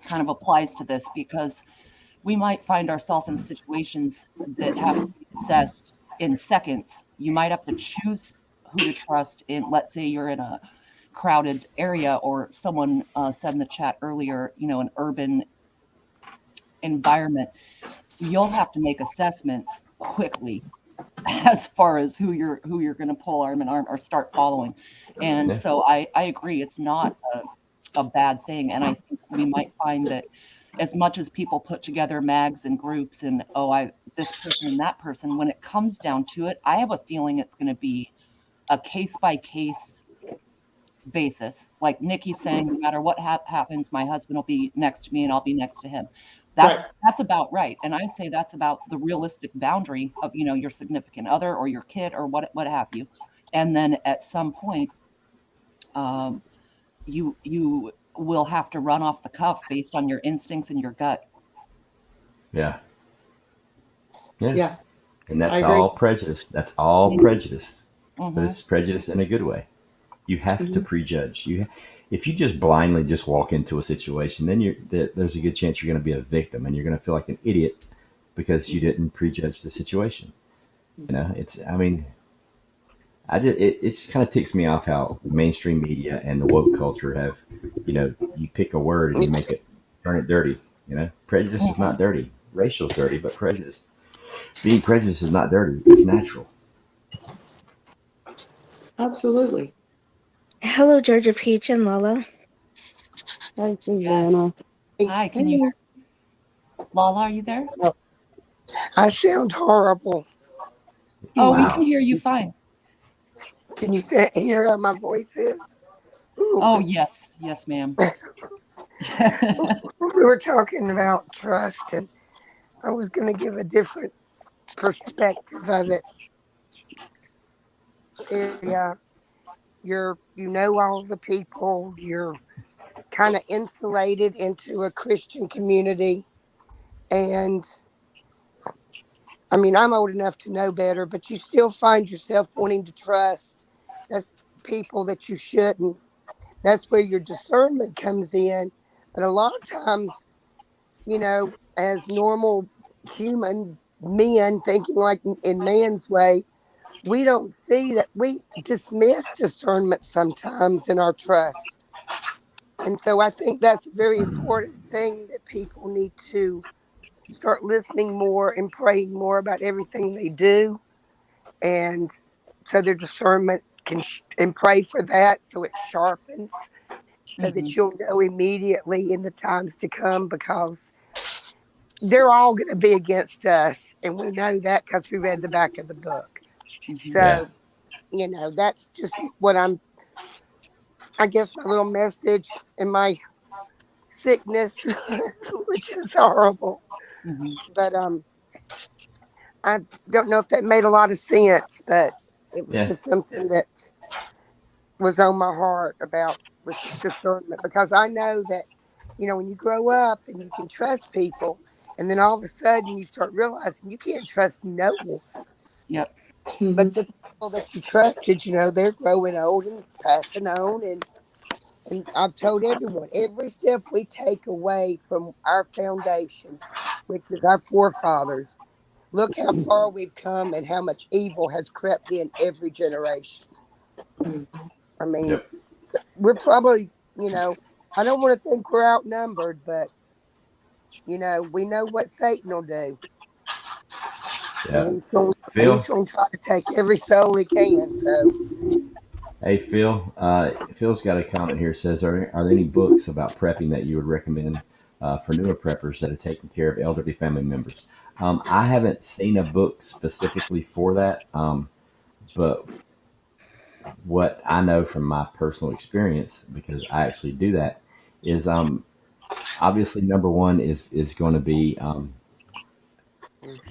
kind of applies to this because we might find ourselves in situations that have to be assessed in seconds. You might have to choose who to trust in, let's say you're in a crowded area, or someone said in the chat earlier, an urban environment. You'll have to make assessments quickly as far as who you're going to pull arm in arm or start following. And Yeah. so I agree, it's not a bad thing. And I think we might find that as much as people put together mags and groups and, oh, I this person and that person, when it comes down to it, I have a feeling it's going to be a case by case basis. Like Nikki's saying, no matter what happens, my husband will be next to me and I'll be next to him. That's Right. that's about right. And I'd say that's about the realistic boundary of, your significant other or your kid or what have you. And then at some point, um, you will have to run off the cuff based on your instincts and your gut. Yeah. Yeah. Yeah, And I that's agree. all prejudice. That's all Mm-hmm. prejudice. But Mm-hmm. it's prejudice in a good way. You have to Mhm. prejudge. If you just blindly just walk into a situation, then there's a good chance you're going to be a victim, and you're going to feel like an idiot because you didn't prejudge the situation. I mean, it just kind of ticks me off how mainstream media and the woke culture have, you pick a word and you make it turn it dirty. Prejudice is Mm-hmm. not dirty. Racial is dirty, but being prejudiced is not dirty. It's natural. Absolutely. Hello, Georgia Peach and Lala. Hi, Yes. Susanna. Hi, can you Hello. Lala, are you there? I sound horrible. Oh, we can Wow. hear you fine. Can you hear how my voice is? Ooh. Oh, yes. Yes, ma'am. We were talking about trust, and I was going to give a different perspective of it. Area, you know all the people. You're kind of insulated into a Christian community, and I mean, I'm old enough to know better, but you still find yourself wanting to trust that's people that you shouldn't. That's where your discernment comes in. But a lot of times, as normal human men thinking like in man's way, we don't see that we dismiss discernment sometimes in our trust. And so I think that's a very important thing that people need to start listening more and praying more about everything they do. And so their discernment and pray for that so it sharpens so Hmm. that you'll know immediately in the times to come because they're all going to be against us. And we know that because we read the back of the book. Hmm. Yeah. So, that's just what I guess, my little message in my sickness, which is horrible. Hmm. But I don't know if that made a lot of sense, but it was Yeah. just something that was on my heart about with discernment because I know that, when you grow up and you can trust people, and then all of a sudden you start realizing you can't trust no one. Yep. But Hmm. the people that you trusted, they're growing old and passing on. And I've told everyone every step we take away from our foundation, which is our forefathers, look how far we've come and how much evil has crept in every generation. I mean, Yep. we're probably, I don't want to think we're outnumbered, but, we know what Satan will do. Yeah. And he's Phil. going to try to take every soul he can. So, Hey, Phil. Phil's got a comment here. Says, are there any books about prepping that you would recommend for newer preppers that are taking care of elderly family members? I haven't seen a book specifically for that, but what I know from my personal experience, because I actually do that, is obviously number one is going to be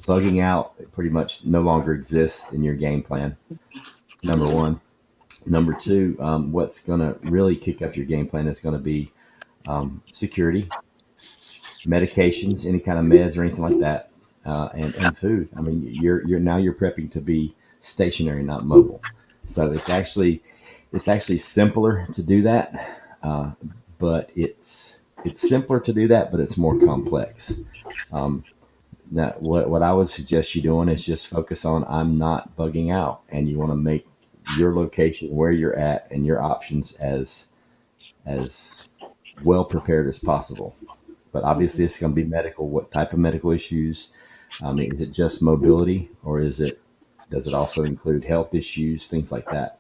bugging out. Pretty much no longer exists in your game plan. Number one. Number two, what's going to really kick up your game plan is going to be security, medications, any kind of meds or anything like that, and food. I mean, you're prepping to be stationary, not mobile. So it's actually simpler to do that, but it's simpler to do that, but it's more complex. Um, Now, what I would suggest you doing is just focus on I'm not bugging out, and you want to make your location where you're at and your options as well prepared as possible. But obviously, it's going to be medical. What type of medical issues? Is it just mobility, or does it also include health issues, things like that?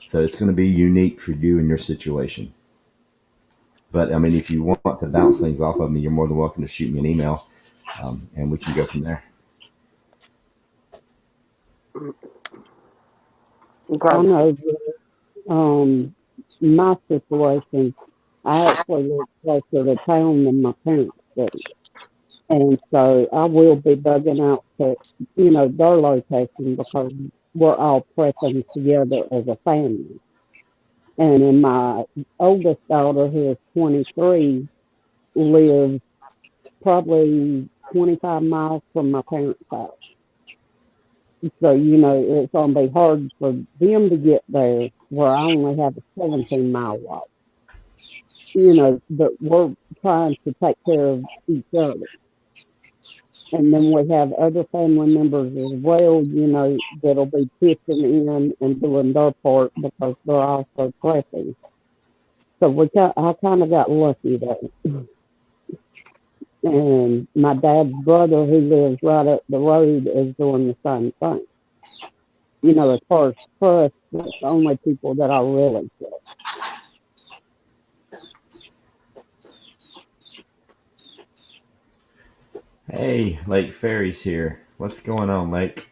So it's going to be unique for you and your situation. But I mean, if you want to bounce things off of me, you're more than welcome to shoot me an email, and we can go from there. I Gross. know my situation, I actually live closer to town than my parents do. And so I will be bugging out to, their location because we're all pressing together as a family. And then my oldest daughter, who is 23, lives probably 25 miles from my parents' house. So, it's going to be hard for them to get there where I only have a 17-mile walk. But we're trying to take care of each other. And then we have other family members as well, that'll be pitching in and doing their part because they're also pressing. So I kind of got lucky there. And my dad's brother, who lives right up the road, is doing the same thing. As far as trust, that's the only people that I really trust. Hey, Lake Fairies here. What's going on, Lake?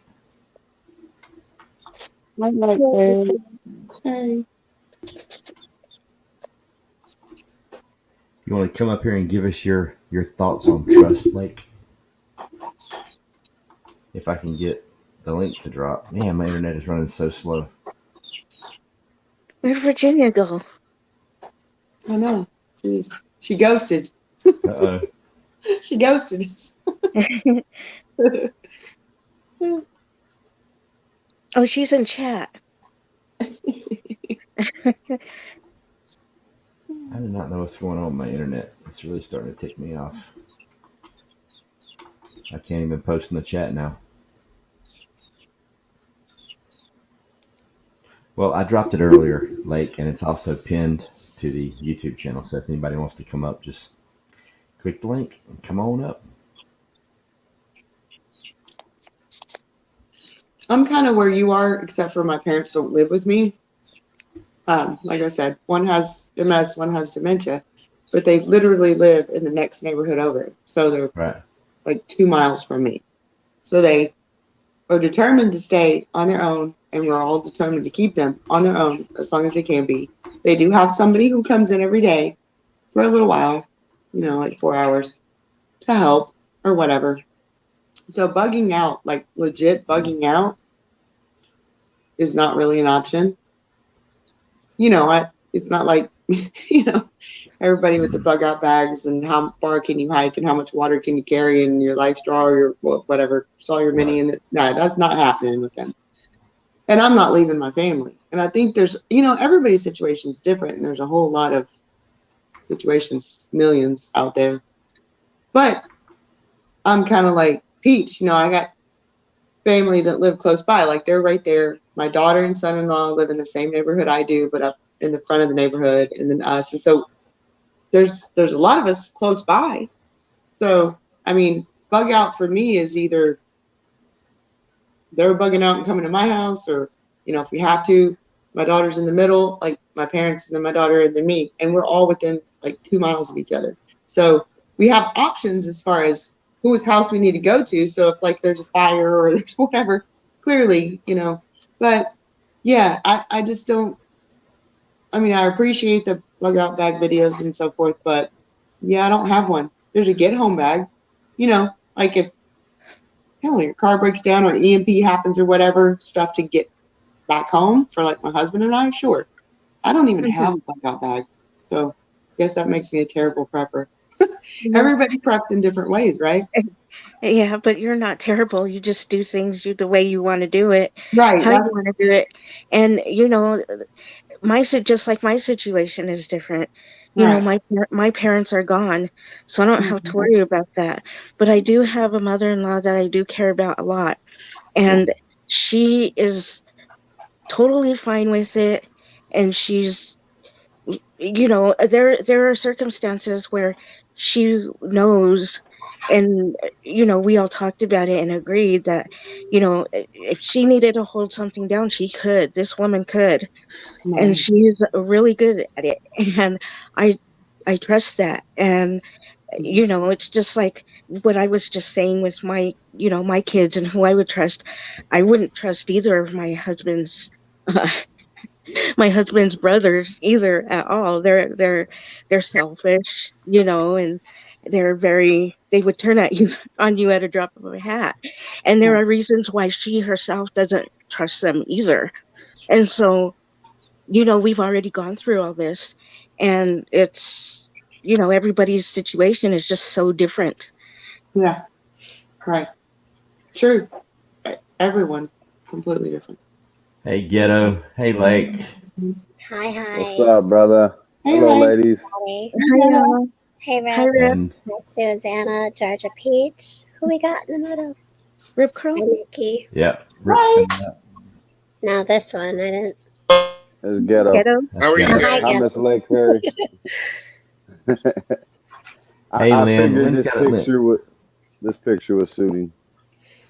I like that. Hey. You want to come up here and give us your thoughts on trust, Lake? If I can get the link to drop. Man, my internet is running so slow. Where'd Virginia go? I know. She ghosted. Uh oh. She ghosted us. Oh, she's in chat. I do not know what's going on with my internet. It's really starting to tick me off. I can't even post in the chat now. Well, I dropped it earlier, Lake, and it's also pinned to the YouTube channel. So if anybody wants to come up, just click the link and come on up. I'm kind of where you are, except for my parents don't live with me. Like I said, one has MS, one has dementia, but they literally live in the next neighborhood over. So they're Right. like 2 miles from me. So they are determined to stay on their own, and we're all determined to keep them on their own as long as they can be. They do have somebody who comes in every day for a little while, like 4 hours to help or whatever. So bugging out, like legit bugging out, is not really an option. It's not like, everybody with the bug out bags and how far can you hike and how much water can you carry in your life straw or your whatever, Sawyer mini. And no, that's not happening with them. And I'm not leaving my family. And I think there's, everybody's situation is different. And there's a whole lot of situations, millions out there. But I'm kind of like Peach, I got family that live close by. Like they're right there. My daughter and son-in-law live in the same neighborhood I do, but up in the front of the neighborhood, and then us. And so there's a lot of us close by. So, I mean, bug out for me is either they're bugging out and coming to my house, or, if we have to, my daughter's in the middle, like my parents and then my daughter and then me, and we're all within like 2 miles of each other. So we have options as far as whose house we need to go to. So if like there's a fire or there's whatever, clearly, but yeah, I just don't, I mean, I appreciate the bug out bag videos and so forth, but yeah, I don't have one. There's a get home bag, like if hell, your car breaks down or an EMP happens or whatever, stuff to get back home for like my husband and I, sure. I don't even have a bug out bag. So I guess that makes me a terrible prepper. Everybody preps in different ways, right? Yeah, but you're not terrible. You just do things the way you want to do it, Right. how you want to do it. And just like my situation is different. Right. My parents are gone, so I don't have to Mhm. worry about that. But I do have a mother-in-law that I do care about a lot, Yeah. and she is totally fine with it, and she's there are circumstances where she knows, and we all talked about it and agreed that if she needed to hold something down, she could. This woman could, and Right. she's really good at it. And I I trust that. And Mhm. it's just like what I was just saying with my kids and who I would trust. I wouldn't trust either of uh, my husband's brothers either at all. They're selfish, and they would turn at you on you at a drop of a hat. And there Right. are reasons why she herself doesn't trust them either. And so, we've already gone through all this, and it's everybody's situation is just so different. Yeah. Right. True. Everyone completely different. Hey, Ghetto. Hey, Lake. Hi, What's hi. up, brother? Hey, Hello, Lane. ladies. Howdy. Hi, Hey, hi, Rip. Rip. And Hi, Susanna, Georgia Peach. Who we got in the middle? Rip Curl. Hi, Nikki. yeah, Rip's Hi. coming up. Now this one, I didn't. It's ghetto. Ghetto. That's How are you Oh, Ghetto. hi, guys? Hi, Ghetto. Miss Lake Perry. Hey, I Lynn. figured Lynn's got it. this picture was suiting.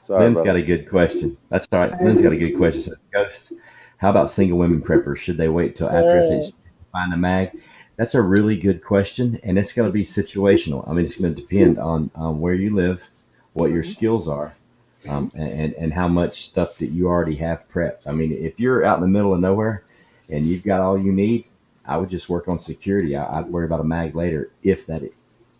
Sorry, Lynn's got brother. a good question. That's all right. Lynn's got a good question. Says Ghost. How about single women preppers? Should they wait till after SH Oh, to find a mag? That's a really good question, and it's going to be situational. I mean, it's going to depend on where you live, what your skills are, and how much stuff that you already have prepped. I mean, if you're out in the middle of nowhere and you've got all you need, I would just work on security. I'd worry about a mag later if that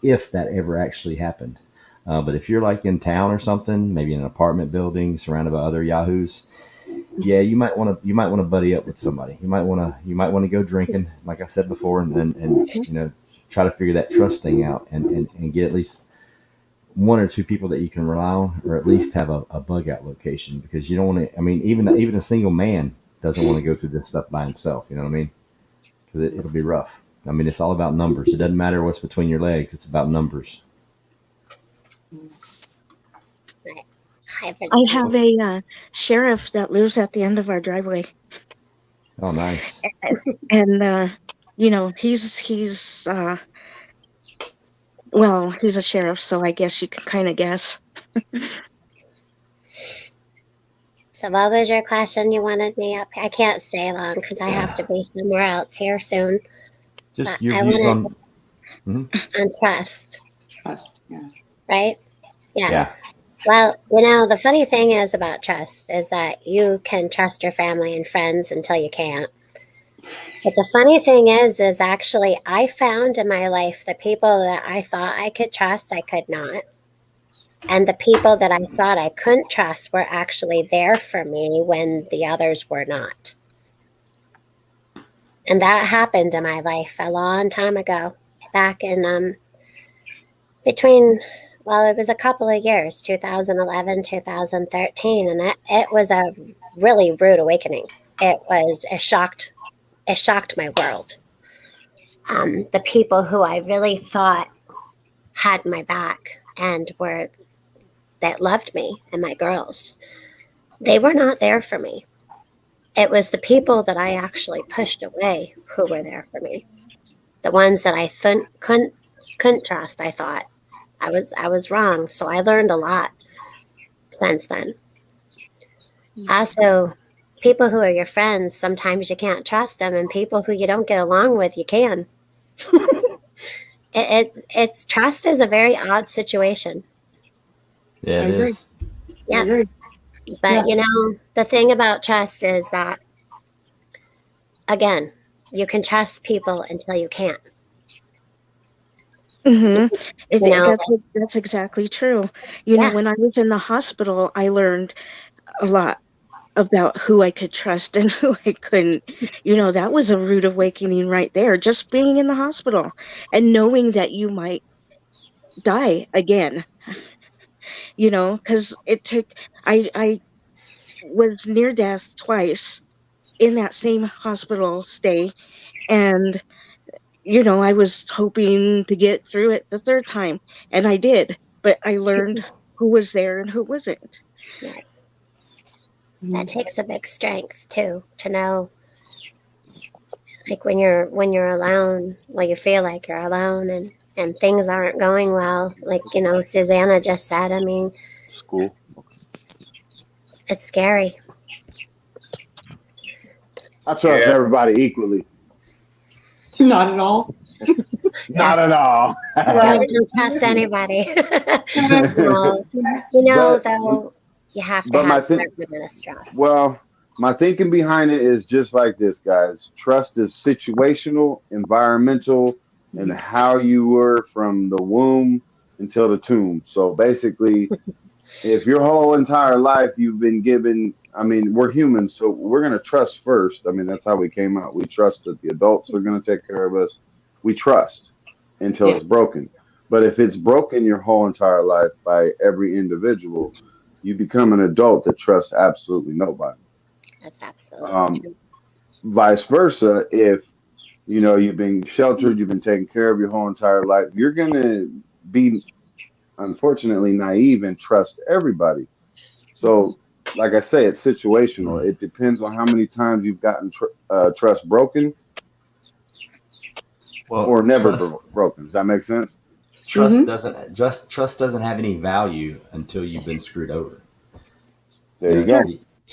ever actually happened. But if you're like in town or something, maybe in an apartment building surrounded by other yahoos, yeah, you might want to buddy up with somebody. You might want to go drinking, like I said before, and try to figure that trust thing out, and get at least one or two people that you can rely on, or at least have a bug out location, because you don't want to. I mean, even a single man doesn't want to go through this stuff by himself. You know what I mean? Because it'll be rough. I mean, it's all about numbers. It doesn't matter what's between your legs. It's about numbers. hi, I everybody. have a sheriff that lives at the end of our driveway, Oh, nice. and he's well, he's a sheriff, so I guess you can kind of guess. So, what was your question you wanted me up? I can't stay long because I have to be somewhere else here soon. But Just your I views wanted on. Mhm. on trust, Trust. Yeah. right? Yeah. Yeah. Well, the funny thing is about trust is that you can trust your family and friends until you can't. But the funny thing is actually I found in my life the people that I thought I could trust, I could not. And the people that I thought I couldn't trust were actually there for me when the others were not. And that happened in my life a long time ago, back in between, well, it was a couple of years, 2011, 2013, and it was a really rude awakening. It shocked my world. The people who I really thought had my back and were that loved me and my girls, they were not there for me. It was the people that I actually pushed away who were there for me. The ones that I couldn't trust. I thought I was wrong. So I learned a lot since then. Also, people who are your friends, sometimes you can't trust them, and people who you don't get along with, you can. It's trust is a very odd situation. Yeah, I it agree. is. I Yeah, agree. but Yeah. the thing about trust is that again, you can trust people until you can't. Hmm. You know, That's exactly true. yeah, When I was in the hospital, I learned a lot about who I could trust and who I couldn't. That was a rude awakening right there, just being in the hospital and knowing that you might die again, because I was near death twice in that same hospital stay. And I was hoping to get through it the third time, and I did, but I learned who was there and who wasn't. Yeah, Mm-hmm. that takes a big strength too, to know, like when you're alone, well, you feel like you're alone, and things aren't going well, like Susanna just said. I mean, School. it's scary. I trust Yeah. everybody equally. Not at all. Yeah, Not at all. Right. don't trust anybody. Exactly. No, but though, you have to but have my a thing, certain amount of trust. well, my thinking behind it is just like this, guys. Trust is situational, environmental, and how you were from the womb until the tomb. So basically, if your whole entire life you've been given, I mean, we're humans, so we're going to trust first. I mean, that's how we came out. We trust that the adults are going to take care of us. We trust until Yeah. it's broken. But if it's broken your whole entire life by every individual, you become an adult that trusts absolutely nobody. That's absolutely Um, true. Vice versa, if you've been sheltered, you've been taken care of your whole entire life, you're going to be unfortunately naive and trust everybody. So, like I say, it's situational. It depends on how many times you've gotten trust broken Well, or never trust broken. Does that make sense? Mm-hmm. trust doesn't have any value until you've been screwed over. There you Sure. go.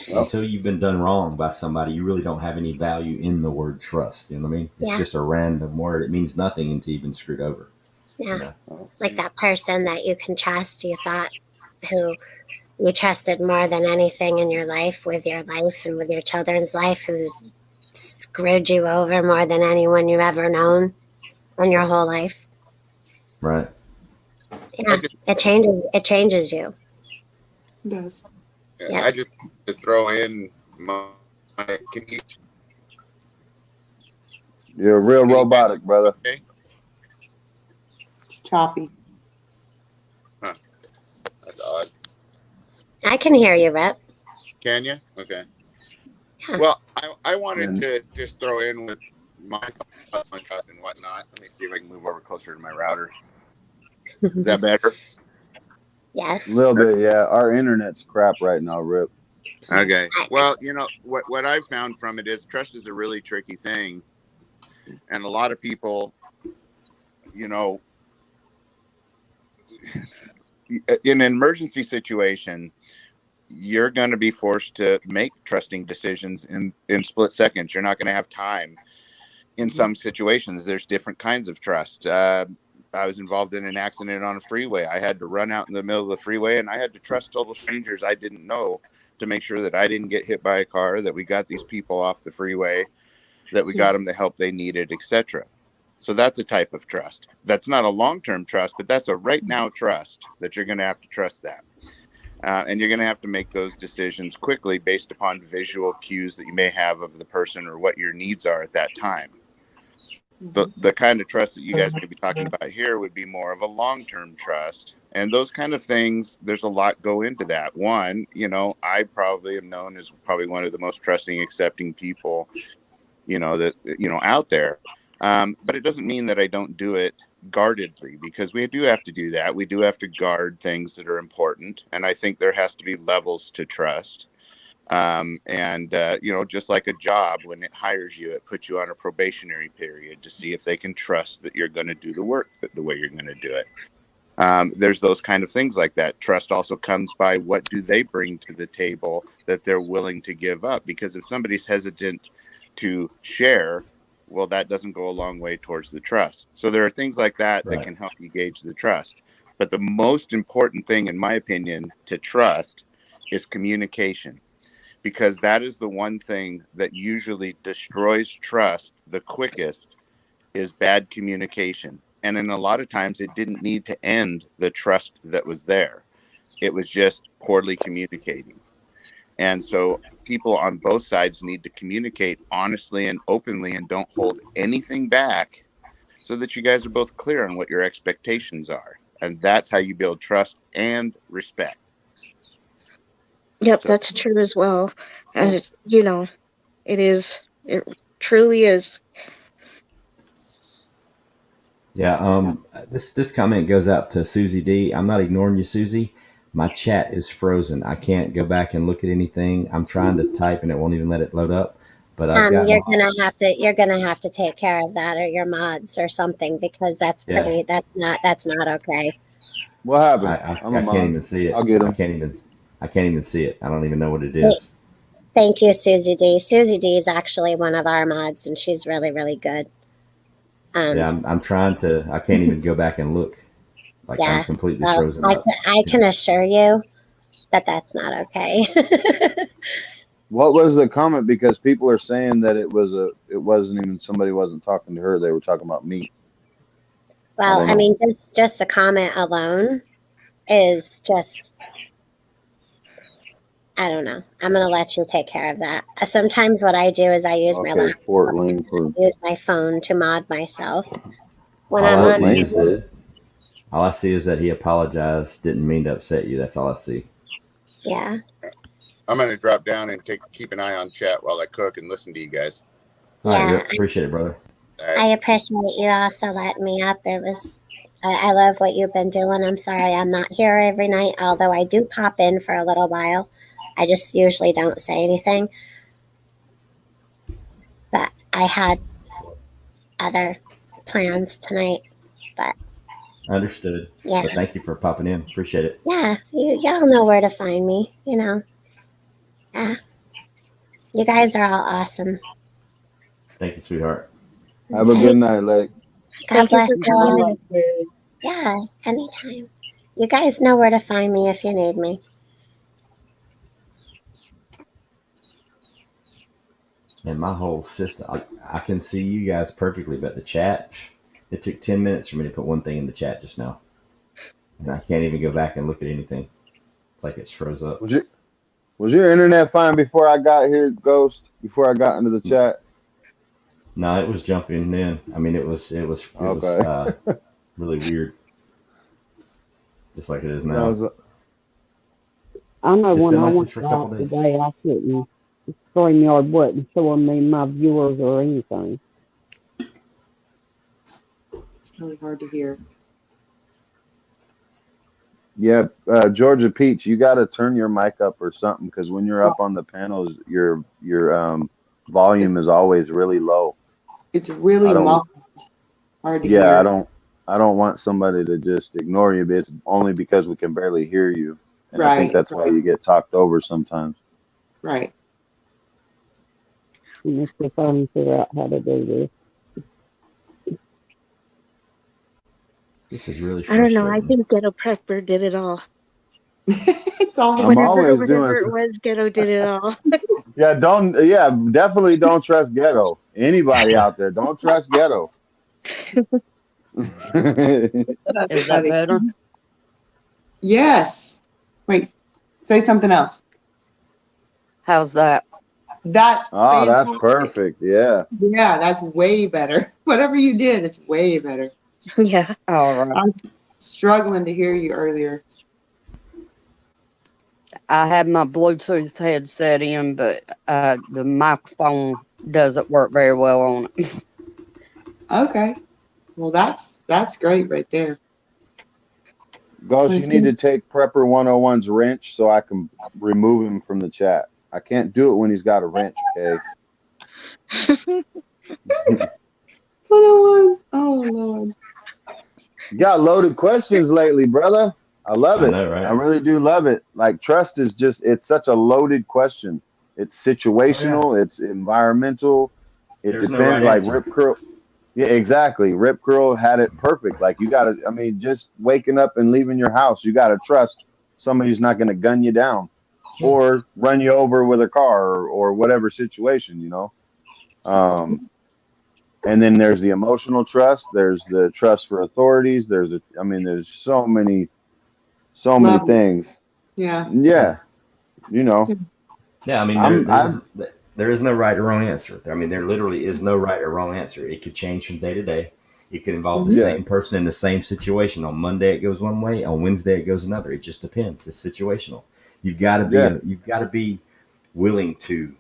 Yep. Until you've been done wrong by somebody, you really don't have any value in the word trust. You know what I mean? It's Yeah, just a random word. It means nothing until you've been screwed over. You yeah. know? Like that person that you can trust, who you trusted more than anything in your life, with your life and with your children's life, who's screwed you over more than anyone you've ever known in your whole life. Right. I Yeah, just, it changes you. It does. Yep. I just to throw in my You're real can you guys hear robotic, brother. me okay? It's choppy. Huh, that's odd. I can hear you, Rep. Can you? Okay. Yeah. Well, I wanted And to just throw in with my thoughts on trust and whatnot. Let me see if I can move over closer to my router. Is that better? a Yes. little bit, yeah. Our internet's crap right now, Rip. Okay. Well, what I've found from it is trust is a really tricky thing, and a lot of people, you know, in an emergency situation, you're going to be forced to make trusting decisions in split seconds. You're not going to have time. In Mm-hmm. some situations, there's different kinds of trust. I was involved in an accident on a freeway. I had to run out in the middle of the freeway, and I had to trust total strangers I didn't know to make sure that I didn't get hit by a car, that we got these people off the freeway, that we got them the help they needed, etc. So that's a type of trust. That's not a long-term trust, but that's a right now trust that you're going to have to trust that. And you're going to have to make those decisions quickly based upon visual cues that you may have of the person or what your needs are at that time. The kind of trust that you guys may be talking about here would be more of a long-term trust. And those kind of things, there's a lot go into that. One, I probably am known as probably one of the most trusting, accepting people, that, out there. But it doesn't mean that I don't do it guardedly, because we do have to do that. We do have to guard things that are important. And I think there has to be levels to trust. Just like a job, when it hires you, it puts you on a probationary period to see if they can trust that you're going to do the work the way you're going to do it. There's those kind of things like that. Trust also comes by what do they bring to the table that they're willing to give up. Because if somebody's hesitant to share, well, that doesn't go a long way towards the trust. So there are things like that that Right. can help you gauge the trust. But the most important thing, in my opinion, to trust is communication, because that is the one thing that usually destroys trust the quickest, is bad communication. And in a lot of times it didn't need to end the trust that was there. It was just poorly communicating. And so people on both sides need to communicate honestly and openly and don't hold anything back, so that you guys are both clear on what your expectations are. And that's how you build trust and respect. Yep, So that's true as well. And it truly is. Yeah. This comment goes out to Susie D. I'm not ignoring you, Susie. My chat is frozen. I can't go back and look at anything. I'm trying to type and it won't even let it load up. But I've got You're my gonna have to take care of that, or your mods or something, because yeah. that's not okay. What I, happened? I I'm a I can't mod. even see I'll it. get I him. can't even I can't even see it. I don't even know what it Th- is. Thank you, Susie D. Susie D is actually one of our mods, and she's really, really good. Yeah, Um, I'm trying to. I can't even go back and look. Like I'm yeah. completely Well, frozen up. I can assure you that that's not okay. What was the comment? Because people are saying that it wasn't even somebody wasn't talking to her. They were talking about me. I Well, don't I know. mean, just the comment alone is just, I don't know. I'm gonna let you take care of that. Sometimes what I do is I use my Okay, laptop, Fort Langford. use my phone to mod myself when All I'm I Fort on. see is Langford. that all I see is that he apologized. Didn't mean to upset you. That's all I see. Yeah, I'm going to drop down and keep an eye on chat while I cook and listen to you guys. All right, yeah. Rip. Appreciate it, brother. All right. I appreciate you also letting me up. I love what you've been doing. I'm sorry I'm not here every night, although I do pop in for a little while. I just usually don't say anything, but I had other plans tonight. But Understood. yeah, But thank you for popping in. Appreciate it. yeah, y'all know where to find me. Uh, you guys are all awesome. Thank you, sweetheart. Have a Okay, good night, Lake. God Thank you bless for you Good coming all. in. luck, Barry. Yeah, anytime. You guys know where to find me if you need me. And my whole system, I can see you guys perfectly, but the chat, it took 10 minutes for me to put one thing in the chat just now. And I can't even go back and look at anything. It's like it's froze up. Was your was your internet fine before I got here, Ghost? Before I got into the chat? No, it was jumping in. I mean, it was Okay. really weird, just like it is Yeah, I now. was, I know It's when been I like went this for a couple out days. today, I couldn't. StreamYard wasn't showing me my viewers or anything. It's really hard to hear. yeah, Georgia Peach, you got to turn your mic up or something because when you're up on the panels, your volume is always really low. It's really I don't. muffled, hard to Yeah, I hear. don't. I don't want somebody to just ignore you. But it's only because we can barely hear you, and I think Right, that's why you get talked over sometimes. right. And it's just trying to figure out how to do this. This is really I don't know. I frustrating. think Ghetto Prepper did it all. It's all I'm Whatever, always doing. whatever it was, Ghetto did it all. Yeah, don't. Yeah, definitely don't trust ghetto. Anybody out there, don't trust ghetto. that's Is that funny. better? Yes. Wait, say something else. How's that? That's Oh, that's fantastic. perfect. Yeah. Yeah, that's way better. Whatever you did, it's way better. Yeah. All right. I'm struggling to hear you earlier. I have my Bluetooth headset in, but the microphone doesn't work very well on it. Okay. Well, that's great right there. Ghost, you Nice. need to take Prepper 101's wrench so I can remove him from the chat. I can't do it when he's got a wrench, okay? Oh, Lord. You got loaded questions lately, brother. I love I it. know, I right? really do love it. Like trust is just it's such a loaded question. It's Oh yeah. situational, it's environmental. It There's no depends right like answer. Rip Curl. Yeah, exactly. Rip Curl had it perfect. Like you gotta I mean, just waking up and leaving your house, you gotta trust somebody's not gonna gun you down Yeah. or run you over with a car or whatever situation, you know. Um and then there's the emotional trust, there's the trust for authorities, I mean there's so many Love it. things. Yeah. Yeah, you know, Yeah. I mean, I'm I'm there is no right or wrong answer. I mean, there literally is no right or wrong answer. It could change from day to day. It could involve the Mhm. yeah same person in the same situation. On Monday it goes one way. On Wednesday it goes another. It just depends. It's situational. yeah You've got to be willing to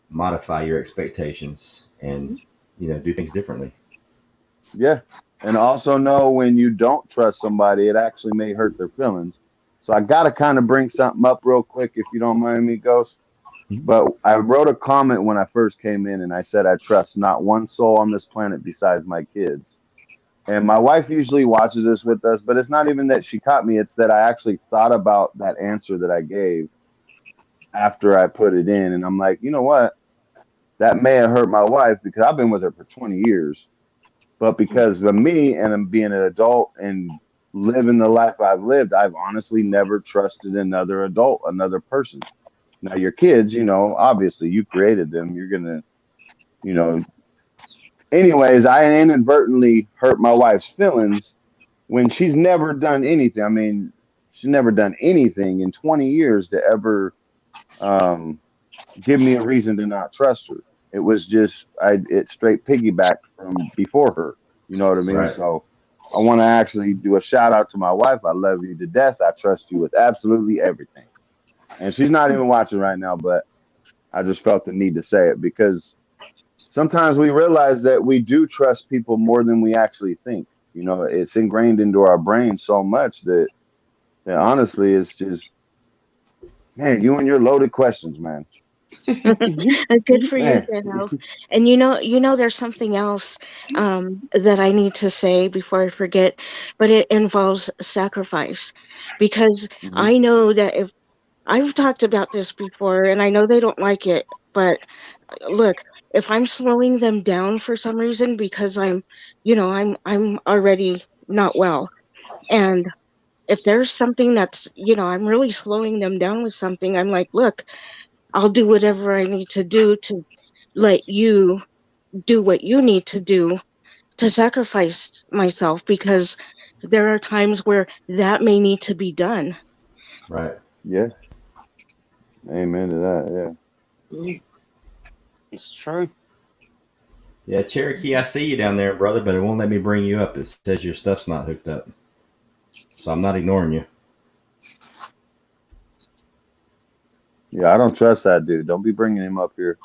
modify your expectations and do things differently. yeah. and also know when you don't trust somebody, it actually may hurt their feelings. So I got to kind of bring something up real quick, if you don't mind me, Ghost. But I wrote a comment when I first came in, and I said I trust not one soul on this planet besides my kids. And my wife usually watches this with us, but it's not even that she caught me. It's that I actually thought about that answer that I gave after I put it in. And I'm like, you know what? That may have hurt my wife because I've been with her for 20 years. But because of me and I'm being an adult and living the life I've lived, I've honestly never trusted another adult, another person. Now, your kids, obviously you created them. You're going to, you know, anyways, I inadvertently hurt my wife's feelings when she's never done anything. I mean, she's never done anything in 20 years to ever um, give me a reason to not trust her. It was just it straight piggybacked from before her. You know what I mean? Right. So I want to actually do a shout out to my wife. I love you to death. I trust you with absolutely everything. And she's not even watching right now, but I just felt the need to say it because sometimes we realize that we do trust people more than we actually think. It's ingrained into our brains so much that honestly, it's just, man, you and your loaded questions, man. Good for you, Man. Dano. And there's something else that I need to say before I forget, but it involves sacrifice, because Mhm. I know that if I've talked about this before, and I know they don't like it, but look, if I'm slowing them down for some reason because I'm already not well, and if there's something that's, I'm really slowing them down with something, I'm like, look, I'll do whatever I need to do to let you do what you need to do to sacrifice myself, because there are times where that may need to be done. Right. Yeah. Amen to that. It's true. Yeah, Cherokee, I see you down there, brother, but it won't let me bring you up. It says your stuff's not hooked up. So I'm not ignoring you. Yeah. Yeah. I don't trust that dude. Don't be bringing him up here.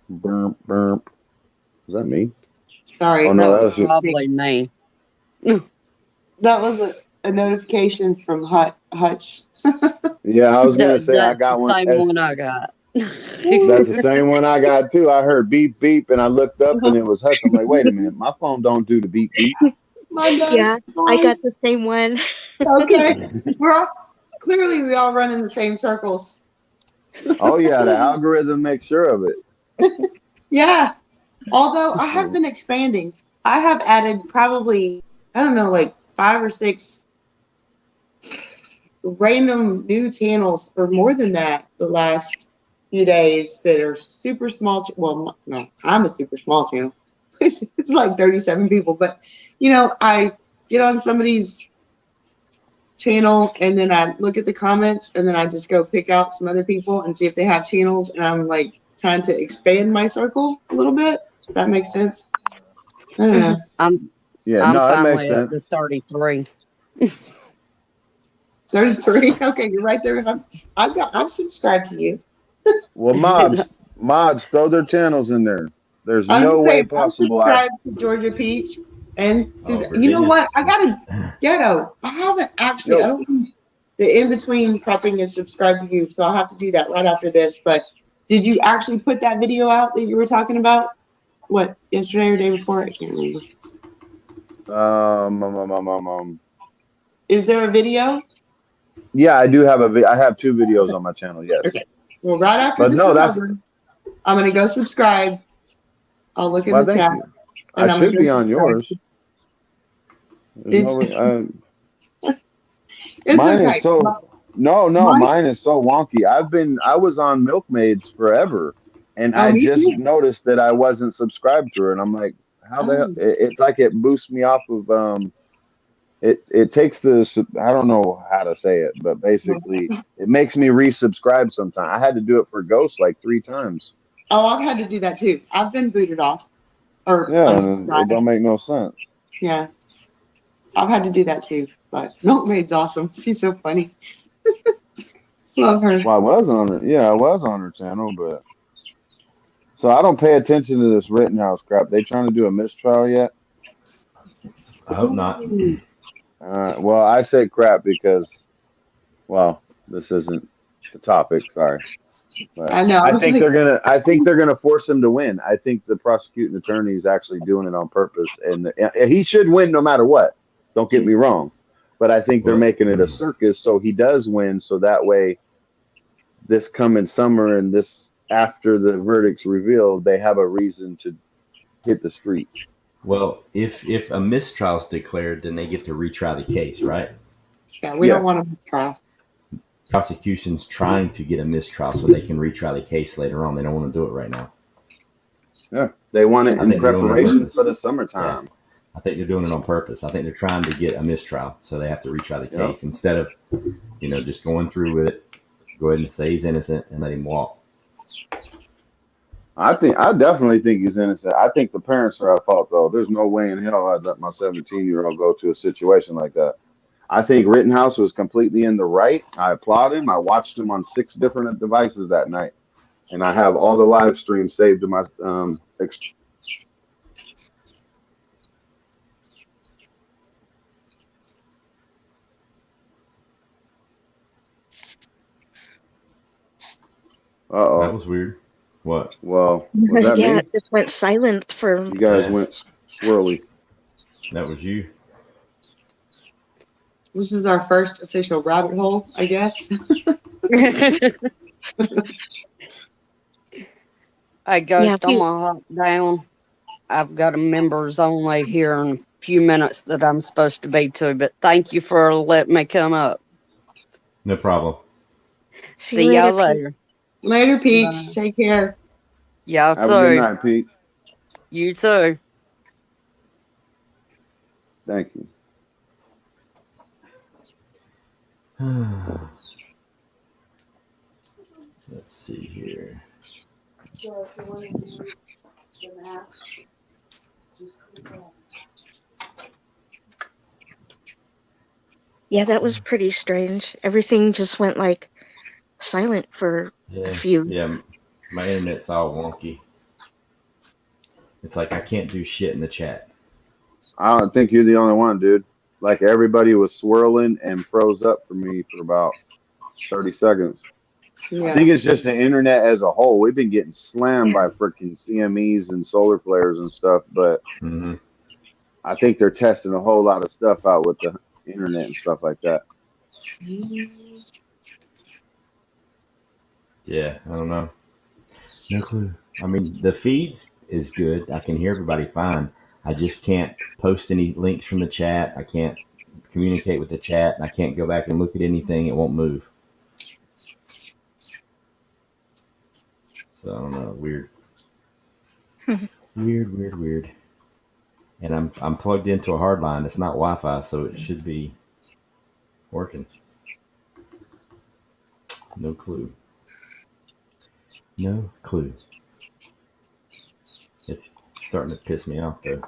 Burp, burp. Is that me? Sorry, Oh, that no, that was was you. Probably me. that was a notification from Hutch. Yeah. I was going to say, I That's the got one. same one I got. That's the same one I got too. I heard beep, beep, and I looked up and it was Hush. I'm like, wait a minute. My phone don't do the beep, beep. My bad. Yeah, I Sorry. got the same one. Okay, we're all, clearly we all run in the same circles. Oh, yeah. The algorithm makes sure of it. Yeah. Although I have been expanding, I have added probably, I don't know, like 5 or 6 random new channels, or more than that, the last few days that are super small. Well, no, I'm a super small channel. It's like 37 people, but I get on somebody's channel and then I look at the comments and then I just go pick out some other people and see if they have channels, and I'm like trying to expand my circle a little bit. If that makes sense. I don't know. I'm Yeah. I'm No, that makes finally up to sense. 33. 33. Okay, you're right there. I've subscribed to you. Well, mods, throw their channels in there. There's I'm no just way saying, I'm possible. subscribed to Georgia Peach and Oh, Susan. You know what? Virginia's. I got a ghetto. I haven't actually. I Yo, don't think the in between prepping is subscribed to you, so I'll have to do that right after this. But did you actually put that video out that you were talking about? What, yesterday or day before? I can't remember. um, um, um, um, um, um, Is there a video? yeah, I have 2 videos on my channel. Yes, Okay. Well, right after but this no, is that's over, I'm gonna go subscribe. I'll look in well. the Thank chat you. I and I'm gonna should go be on subscribe. yours. There's Did no. it's Mine is okay. so no, Mine. mine is so wonky. I was on Milkmaids forever, and Oh, I me just too. noticed that I wasn't subscribed to her, and I'm like, how the hell? Oh. It's like it boosts me off of it takes this. I don't know how to say it, but basically, it makes me resubscribe sometime. I had to do it for Ghost like 3 times. Oh, I've had to do that too. I've been booted off or Yeah, and it unsubscribed. don't make no sense. Yeah, I've had to do that too. But Milkmaid's awesome. She's so funny. Love her. Well, I was on it. Yeah, I was on her channel, but so I don't pay attention to this Rittenhouse crap. They trying to do a mistrial yet? I hope not. Well, I say crap because, well, this isn't the topic. Sorry, but I know. I was like, I think they're gonna force him to win. I think the prosecuting attorney is actually doing it on purpose, and he should win no matter what. Don't get me wrong, but I think they're Well, making it a circus so he does win, so that way this coming summer and this after the verdict's revealed, they have a reason to hit the streets. well, if a mistrial is declared, then they get to retry the case, right? yeah, we don't Yeah, want to try. Prosecution's trying to get a mistrial so they can retry the case later on. They don't want to do it right now. yeah. They want it I in think they're doing it on preparation purpose. for the Yeah, summertime. I think they're doing it on purpose. I think they're trying to get a mistrial, so they have to retry the Yep. case instead of, just going through with it. Go ahead and say he's innocent and let him walk. I definitely think he's innocent. I think the parents are at fault though. There's no way in hell I'd let my 17-year-old go to a situation like that. I think Rittenhouse was completely in the right. I applaud him. I watched him on 6 different devices that night, and I have all the live streams saved to my That Uh-oh. was weird. What? Well, was that Yeah, me? it just went silent for. You guys Yeah, went swirly. that was you. This is our first official rabbit hole, I guess. Hey, Yeah, Ghost, I'm gonna hop down. I've got a members only here in a few minutes that I'm supposed to be to, but thank you for letting me come up. No problem. see you See y'all later, Pete. later. Later, Peach. Bye. Take care. Y'all Have a good too. night, Pete. You too. Thank you. Let's see here. Yeah, that was pretty strange. Everything just went like silent for a Yeah, few. yeah. My internet's all wonky. It's like I can't do shit in the chat. I don't think you're the only one, dude. Like everybody was swirling and froze up for me for about 30 seconds. I Yeah. think it's just the internet as a whole. We've been getting slammed by freaking CMEs and solar flares and stuff, but Hmm. I think they're testing a whole lot of stuff out with the internet and stuff like that. Yeah, I don't know. No clue. I mean, the feeds is good. I can hear everybody fine. I just can't post any links from the chat. I can't communicate with the chat. I can't go back and look at anything. It won't move. So I don't know. Weird. Weird. And I'm plugged into a hard line. It's not Wi-Fi, so it should be working. No clue. No clue. It's starting to piss me off though.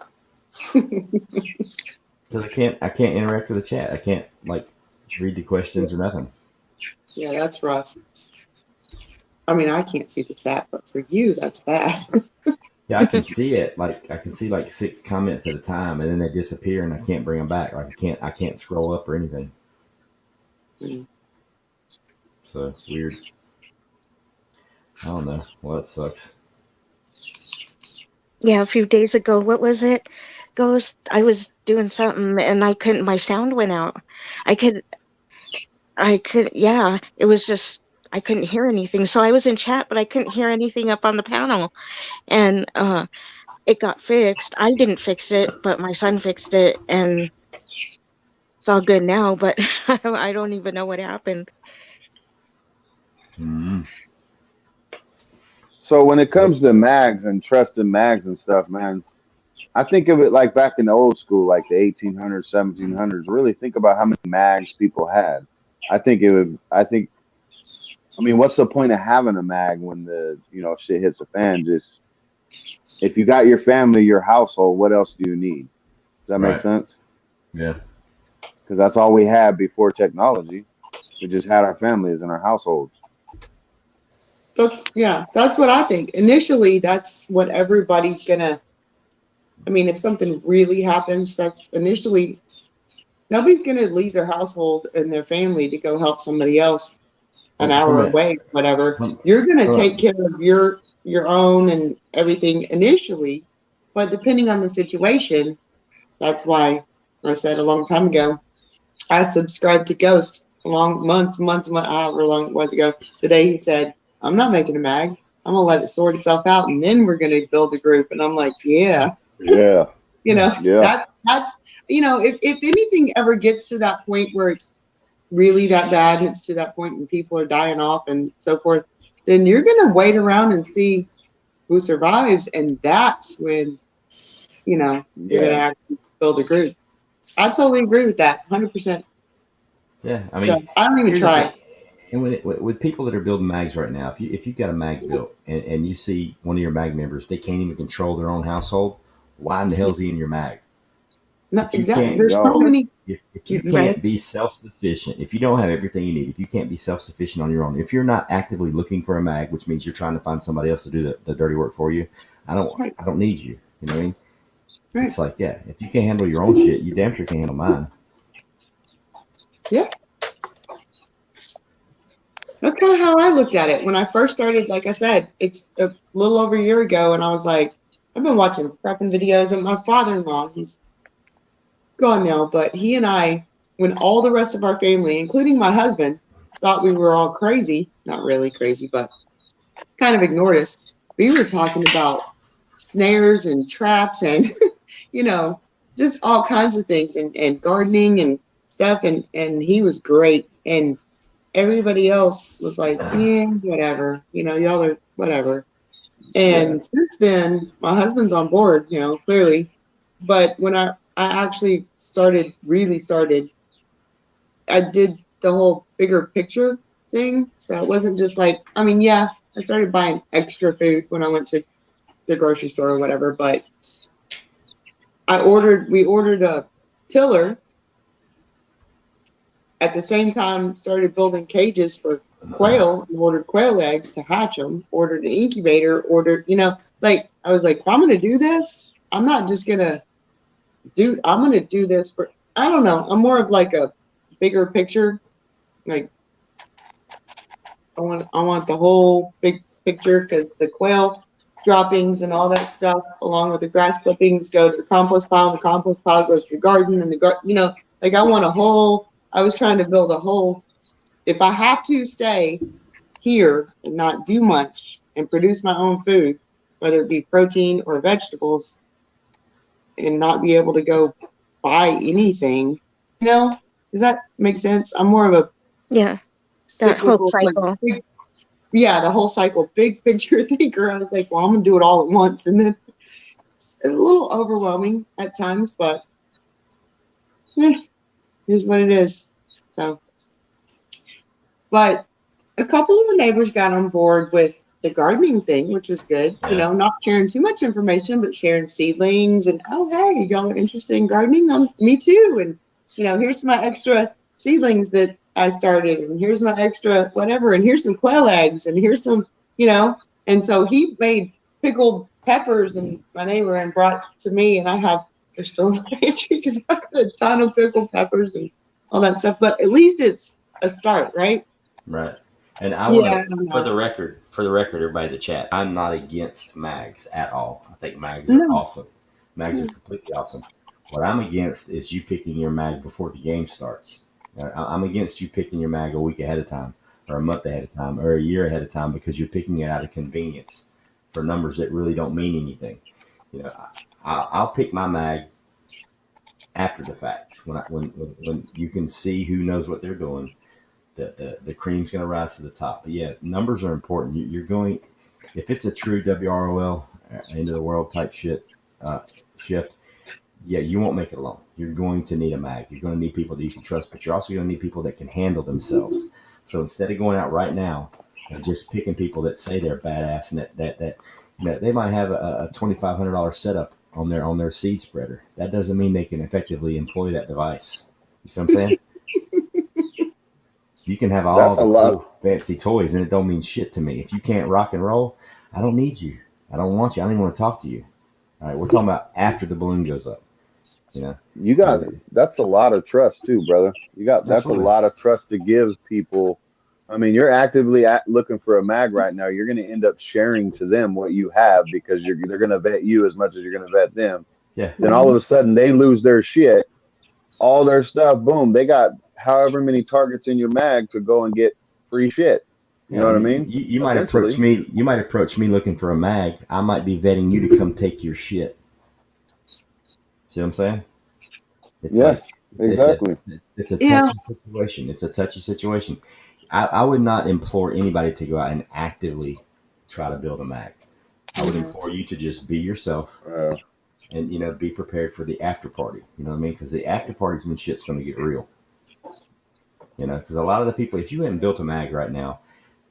Because I can't interact with the chat. I can't like read the questions or nothing. Yeah, that's rough. I mean, I can't see the chat, but for you, that's bad. Yeah, I can see it. Like I can see like 6 comments at a time, and then they disappear, and I can't bring them back. Like I can't scroll up or anything. Mm. So weird. I don't know. Well, that sucks. Yeah, a few days ago, what was it? Ghost, I was doing something and I couldn't, my sound went out. I could, yeah, it was just, I couldn't hear anything. So I was in chat, but I couldn't hear anything up on the panel. And it got fixed. I didn't fix it, but my son fixed it and it's all good now, but I don't even know what happened. Mm-hmm. So when it Yep. comes to mags and trusted mags and stuff, man, I think of it like back in the old school, like the 1800s, 1700s. Really think about how many mags people had. I mean, what's the point of having a mag when the, shit hits the fan? Just, if you got your family, your household, what else do you need? Does that make Right. sense? Yeah. Because that's all we had before technology. We just had our families and our households. That's what I think. Initially, that's what everybody's gonna. I mean, if something really happens, that's initially nobody's gonna leave their household and their family to go help somebody else an From hour a away, whatever. from, You're gonna from take care of your own and everything initially, but depending on the situation, that's why I said a long time ago, I subscribed to Ghost a long months, however long it was ago. The day he said, "I'm not making a mag. I'm gonna let it sort itself out, and then we're gonna build a group." And I'm like, "Yeah, Yeah, you know, yeah, that's if anything ever gets to that point where it's really that bad and it's to that point when people are dying off and so forth, then you're gonna wait around and see who survives, and that's when you're gonna yeah. actually build a group." I totally agree with that, 100%. yeah, I So mean, I don't even here's the try. thing. And with people that are building mags right now, if you've got a mag built and you see one of your mag members, they can't even control their own household. Why in the hell is he in your mag? No, If you exactly. can't There's so Yo, many. if you Right, can't be self sufficient, if you don't have everything you need, if you can't be self sufficient on your own, if you're not actively looking for a mag, which means you're trying to find somebody else to do the dirty work for you, right, I don't need you. You know what I mean? right. It's like, yeah, if you can't handle your own shit, you damn sure can't handle mine. Yeah, that's kind of how I looked at it when I first started. Like I said, it's a little over a year ago, and I was like, I've been watching prepping videos, and my father-in-law, he's gone now, but he and I, when all the rest of our family, including my husband, thought we were all crazy, not really crazy, but kind of ignored us. We were talking about snares and traps and you know, just all kinds of things and gardening and stuff. And he was great. And everybody else was like, yeah, whatever, y'all are whatever. yeah, And since then, my husband's on board, clearly. But when I actually really started, I did the whole bigger picture thing. So it wasn't just like, I mean, yeah, I started buying extra food when I went to the grocery store or whatever, but we ordered a tiller at the same time, started building cages for quail, and ordered quail eggs to hatch them, ordered an incubator, like I was like, if I'm gonna do this, I'm not just gonna I'm gonna do this for, I don't know, I'm more of like a bigger picture, like I want the whole big picture, because the quail droppings and all that stuff, along with the grass clippings, go to the compost pile, and the compost pile goes to the garden, and the garden, like I want a whole. I was trying to build a whole. If I have to stay here and not do much and produce my own food, whether it be protein or vegetables, and not be able to go buy anything, does that make sense? I'm more of a Yeah, that whole cyclical, like cycle. yeah, the whole cycle, big picture thinker. I was like, well, I'm gonna do it all at once, and then it's a little overwhelming at times, but it is what it is. So, but a couple of the neighbors got on board with the gardening thing, which was good. Yeah. Not sharing too much information, but sharing seedlings and, oh, hey, y'all are interested in gardening? Me too. And here's my extra seedlings that I started, and here's my extra whatever, and here's some quail eggs, and here's some, and so he made pickled peppers, and my neighbor, and brought to me, and they're still in the pantry because I got a ton of pickled peppers and all that stuff. But at least it's a start, right? Right. And I want Yeah, to, I don't know. for the record, everybody in the chat, I'm not against mags at all. I think mags are No. awesome. Mags are completely awesome. What I'm against is you picking your mag before the game starts. I'm against you picking your mag a week ahead of time, or a month ahead of time, or a year ahead of time, because you're picking it out of convenience for numbers that really don't mean anything. I'll pick my mag after the fact when you can see who knows what they're doing. The cream's going to rise to the top. But yeah, numbers are important. You're going, if it's a true WROL, end of the world type shit uh, shift, yeah, you won't make it alone. You're going to need a mag. You're going to need people that you can trust, but you're also going to need people that can handle themselves. So instead of going out right now and just picking people that say they're badass and that they might have a $2,500 setup on their seed spreader, that doesn't mean they can effectively employ that device. You see what I'm saying? You can have all That's a the lot. cool fancy toys, and it don't mean shit to me. If you can't rock and roll, I don't need you. I don't want you. I don't even want to talk to you. All right, we're talking about after the balloon goes up. You know, You got Uh, that's a lot of trust too, brother. You got that's a absolutely. lot of trust to give people. I mean, you're actively looking for a mag right now. You're going to end up sharing to them what you have because they're going to vet you as much as you're going to vet them. Yeah, Then all of Mhm. a sudden they lose their shit, all their stuff. Boom, they got however many targets in your mag to go and get free shit. You yeah. know I what I mean, mean? you might approach Essentially, me. You might approach me looking for a mag. I might be vetting you to come take your shit. See what I'm saying? It's yeah, like it's a exactly. it's a Yeah. touchy situation. It's a touchy situation. I would not implore anybody to go out and actively try to build a mag. I would Mhm. implore you to just be yourself Uh, and be prepared for the after party. You know what I mean? Because the after party is when shit's going to get real. Because a lot of the people, if you hadn't built a mag right now,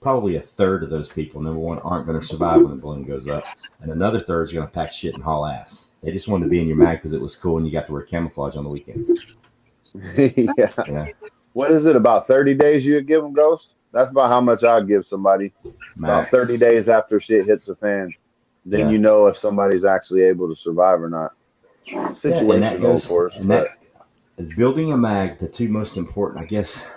probably a third of those people, number one, aren't going to survive when the balloon goes up, and another third is going to pack shit and haul ass. They just wanted to be in your mag because it was cool and you got to wear camouflage on the weekends. yeah. You know, What is it about 30 days you'd give them, Ghost? That's about how much I'd give somebody. About 30 max. days after shit hits the fan. Then Yeah, you know if somebody's actually able to survive or not. yeah, and that Situational, of goes course, and but that building a mag. The two most important, I guess,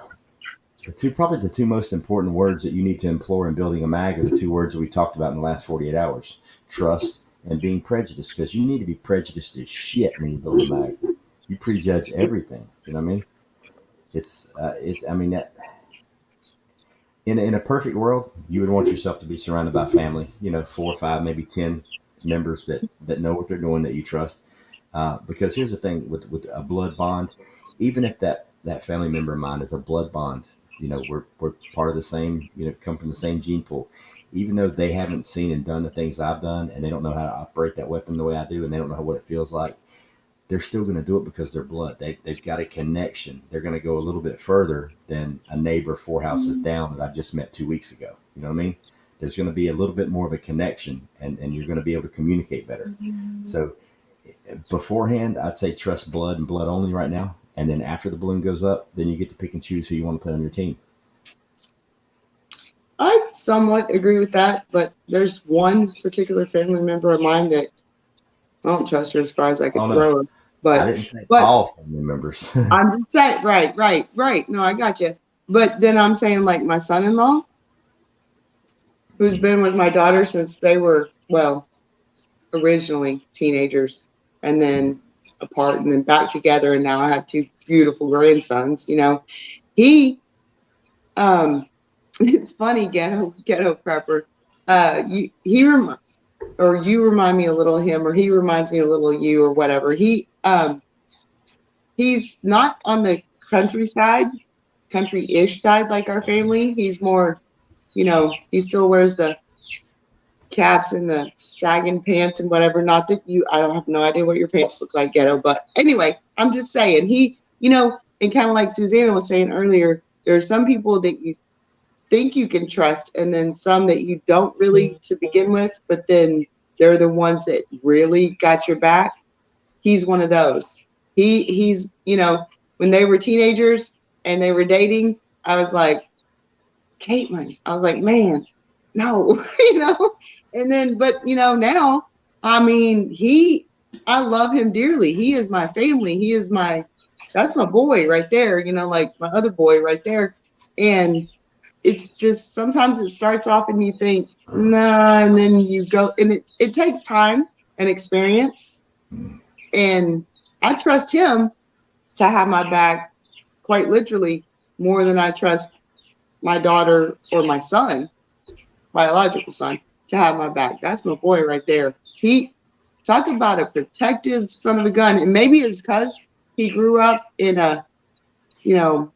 the two most important words that you need to employ in building a mag are the two words that we talked about in the last 48 hours: trust and being prejudiced. Because you need to be prejudiced as shit when you build a mag. You prejudge everything. You know what I mean? It's. I mean that in a perfect world, you would want yourself to be surrounded by family. 4 or 5, maybe 10 members that know what they're doing, that you trust. Because here's the thing with a blood bond, even if that family member of mine is a blood bond, we're part of the same, come from the same gene pool. Even though they haven't seen and done the things I've done, and they don't know how to operate that weapon the way I do, and they don't know what it feels like, they're still going to do it because they're blood. They've got a connection. They're going to go a little bit further than a neighbor 4 houses down that I just met 2 weeks ago. You know what I mean? There's going to be a little bit more of a connection, and you're going to be able to communicate better. So beforehand, I'd say trust blood and blood only right now. And then after the balloon goes up, then you get to pick and choose who you want to put on your team. I somewhat agree with that, but there's one particular family member of mine that I don't trust her as far as I Oh could no, throw her. I But didn't say but all family members. I'm just saying, right. No, I got you. But then I'm saying like my son-in-law, who's been with my daughter since they were, well, originally teenagers, and then apart, and then back together, and now I have two beautiful grandsons. He it's funny, ghetto prepper. You remind me a little of him, or he reminds me a little of you, or whatever. He's not on the countryside, country-ish side like our family. He's more, he still wears the caps and the sagging pants and whatever. Not that I don't have no idea what your pants look like, ghetto. But anyway, I'm just saying and kind of like Susanna was saying earlier, there are some people that you think you can trust, and then some that you don't really to begin with, but then they're the ones that really got your back. He's one of those. He's when they were teenagers and they were dating, I was like, Caitlin, I was like, man, no, and then, but now, I mean, I love him dearly. He is my family. That's my boy right there, like my other boy right there. And it's just sometimes it starts off and you think, nah, and then you go, and it takes time and experience. And I trust him to have my back quite literally more than I trust my daughter or my son, biological son, to have my back. That's my boy right there. He talk about a protective son of a gun. And maybe it's because he grew up in a, you know,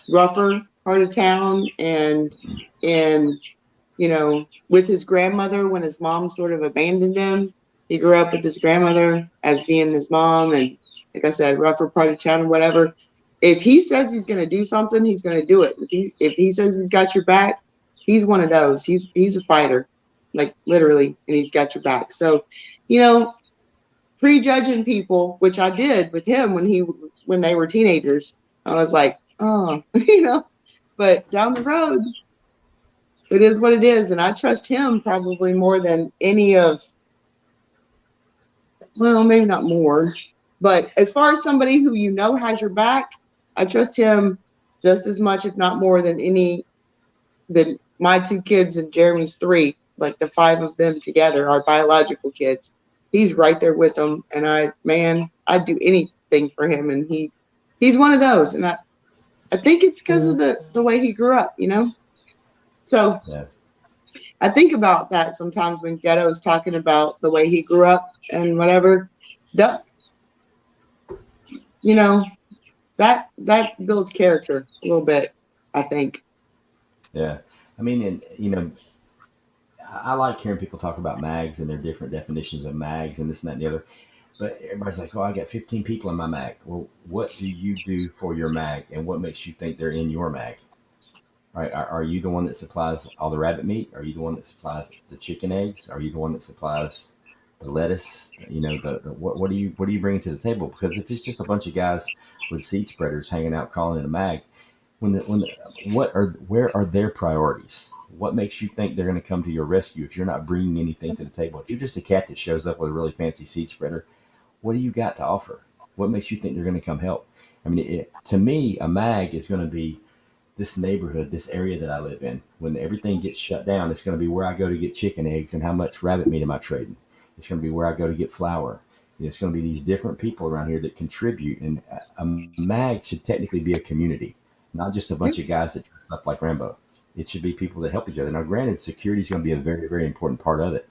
rougher part of town and with his grandmother when his mom sort of abandoned him. He grew up with his grandmother as being his mom, and like I said, rougher part of town or whatever. If he says he's going to do something, he's going to do it. If he says he's got your back, he's one of those. He's a fighter, like literally, and he's got your back. So, you know, prejudging people, which I did with him when they were teenagers. I was like, oh, But down the road, it is what it is. And I trust him probably more than any of, well, maybe not more, but as far as somebody who you know has your back, I trust him just as much, if not more, than my two kids and Jeremy's three. Like the five of them together, our biological kids. He's right there with them, and I'd do anything for him, and he's one of those, and I think it's because of the way he grew up, you know. So Yeah. I think about that sometimes when Ghetto's talking about the way he grew up and whatever. That, you know, that builds character a little bit, I think. Yeah. I mean, and I like hearing people talk about mags and their different definitions of mags and this and that and the other. But everybody's like, "Oh, I got 15 people in my mag." Well, what do you do for your mag, and what makes you think they're in your mag? Right? Are you the one that supplies all the rabbit meat? Are you the one that supplies the chicken eggs? Are you the one that supplies the lettuce? What do you bring to the table? Because if it's just a bunch of guys with seed spreaders hanging out calling it a mag, where are their priorities? What makes you think they're going to come to your rescue if you're not bringing anything to the table? If you're just a cat that shows up with a really fancy seed spreader, what do you got to offer? What makes you think they're going to come help? I mean, to me, a mag is going to be this neighborhood, this area that I live in. When everything gets shut down, it's going to be where I go to get chicken eggs and how much rabbit meat am I trading. It's going to be where I go to get flour. It's going to be these different people around here that contribute. And a mag should technically be a community, not just a bunch of guys that dress up like Rambo. It should be people that help each other. Now, granted, security is going to be a very, very important part of it,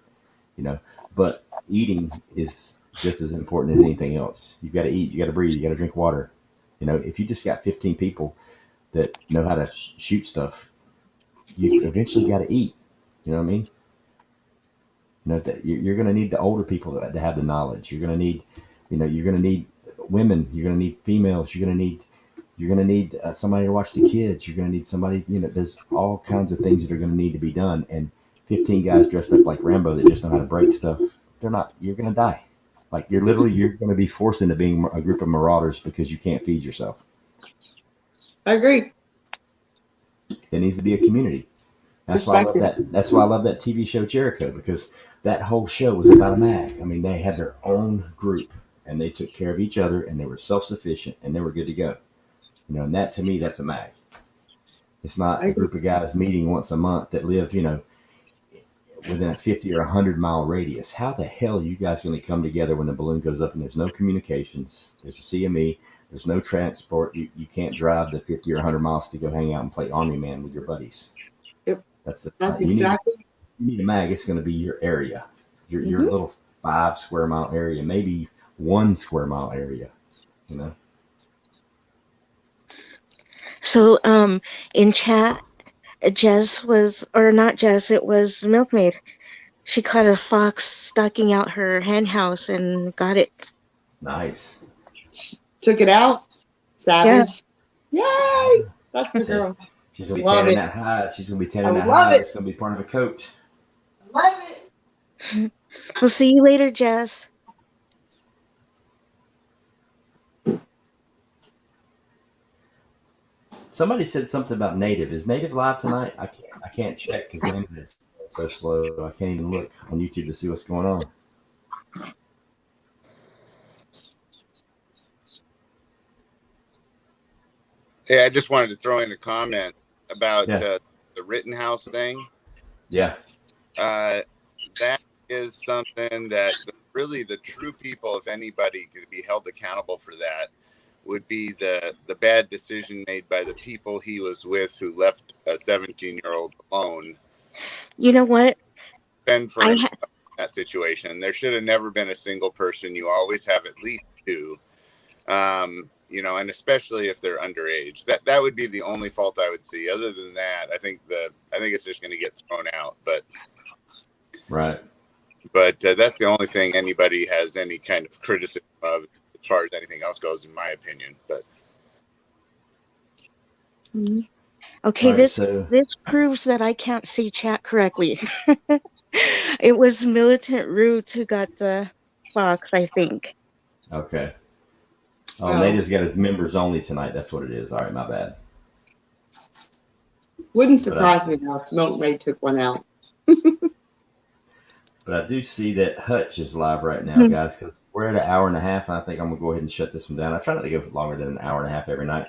you know, but eating is just as important as anything else. You got to eat, you got to breathe, you got to drink water. If you just got 15 people that know how to shoot stuff, you eventually got to eat. You know what I mean? That you're going to need the older people to have the knowledge. You're going to need, you're going to need women. You're going to need females. You're going to need somebody to watch the kids. You're going to need somebody. There's all kinds of things that are going to need to be done. And 15 guys dressed up like Rambo that just know how to break stuff. They're not. You're going to die. Like you're going to be forced into being a group of marauders because you can't feed yourself. I agree. There needs to be a community. That's why I love that. That's why I love that TV show Jericho, because that whole show was about a mag. I mean, they had their own group and they took care of each other and they were self-sufficient and they were good to go. And that to me, that's a mag. It's not a group of guys meeting once a month that live, within a 50 or 100-mile radius. How the hell are you guys going to come together when the balloon goes up and there's no communications? There's a CME. There's no transport. You can't drive the 50 or 100 miles to go hang out and play Army Man with your buddies. Yep. That's exactly. You need a mag. It's going to be your area, your little 5 square mile area, maybe 1 square mile area. So, in chat, Jess was, or not Jess, it was Milkmaid. She caught a fox stalking out her hen house and got it. Nice. Took it out. Savage. Yeah. Yay! That's the girl. She's gonna be tanning that hide. She's gonna be tanning that hide. It's gonna be part of a coat. Love it. We'll see you later, Jess. Somebody said something about Native. Is Native live tonight? I can't check because my internet's so slow. I can't even look on YouTube to see what's going on. Yeah, I just wanted to throw in a comment about the Rittenhouse thing. Yeah. That is something that really the true people, if anybody could be held accountable for that, would be the bad decision made by the people he was with who left a 17-year-old alone. You know what? And for that situation, there should have never been a single person. You always have at least 2. And especially if they're underage, that would be the only fault I would see. Other than that, I think it's just going to get thrown out. But right. But that's the only thing anybody has any kind of criticism of, as far as anything else goes, in my opinion. But okay, right, this proves that I can't see chat correctly. It was Militant Root who got the fox, I think. Okay. Oh, Native's got his members only tonight. That's what it is. All right, my bad. Wouldn't surprise me though if Milkmaid took one out. But I do see that Hutch is live right now, guys, because we're at an hour and a half, and I think I'm going to go ahead and shut this one down. I try not to go for longer than an hour and a half every night.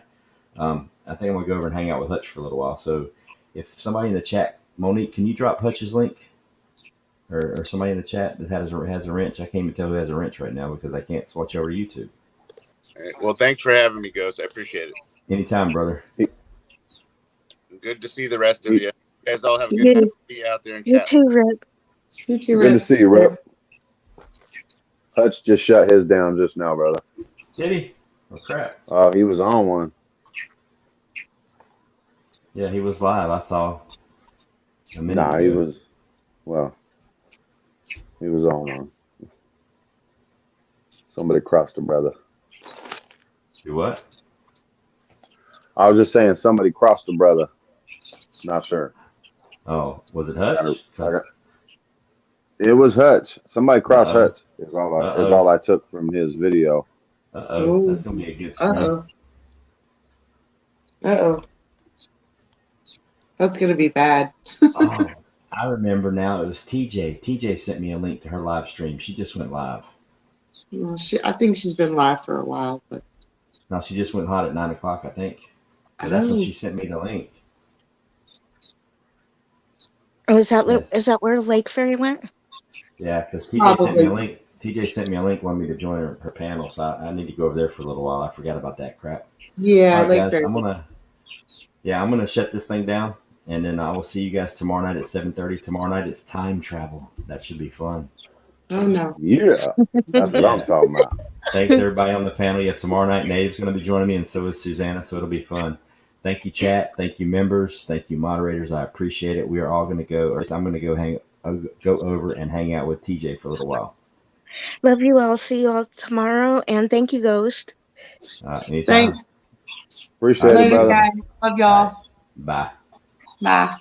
I think I'm going to go over and hang out with Hutch for a little while. So if somebody in the chat, Monique, can you drop Hutch's link? Or somebody in the chat that has a wrench? I can't even tell who has a wrench right now because I can't swatch over YouTube. All right. Well, thanks for having me, Ghost. I appreciate it. Anytime, brother. Good to see the rest of you. You guys all have a good night. See you out there in You chat. too, Rick. You too, Good Rick. to see you, Rep. Hutch just shut his down just now, brother. Did he? Oh, crap. He was on one. Yeah, he was live. I saw a minute Nah, ago. he was on one. Somebody crossed him, brother. Do what? I was just saying somebody crossed him, brother. Not sure. Oh, was it Hutch? It was Hutch. Somebody crossed Uh-oh. Hutch is all I took from his video. Uh-oh. That's going to be a good stream. Uh-oh. That's going to be bad. Oh, I remember now. It was TJ. TJ sent me a link to her live stream. She just went live. Well, I think she's been live for a while, but No, she just went hot at 9 o'clock, I think. But that's when she sent me the link. Oh, is that Yes. is that where Lake Fairy went? Yeah, because TJ sent me a link. TJ sent me a link, wanted me to join her panel, so I need to go over there for a little while. I forgot about that crap. yeah, All right, guys, Fairy. I'm gonna shut this thing down, and then I will see you guys tomorrow night at 7:30. Tomorrow night it's time travel. That should be fun. Oh no. Yeah, that's what I'm talking about. Thanks everybody on the panel. Yeah, tomorrow night Native's going to be joining me, and so is Susanna. So it'll be fun. Thank you, chat. Thank you, members. Thank you, moderators. I appreciate it. We are all going to go, or I'm going to go over and hang out with TJ for a little while. Love you all. See you all tomorrow. And thank you, Ghost. Anytime. Thanks. Appreciate it, Later, brother. guys. Love y'all. Bye. Bye.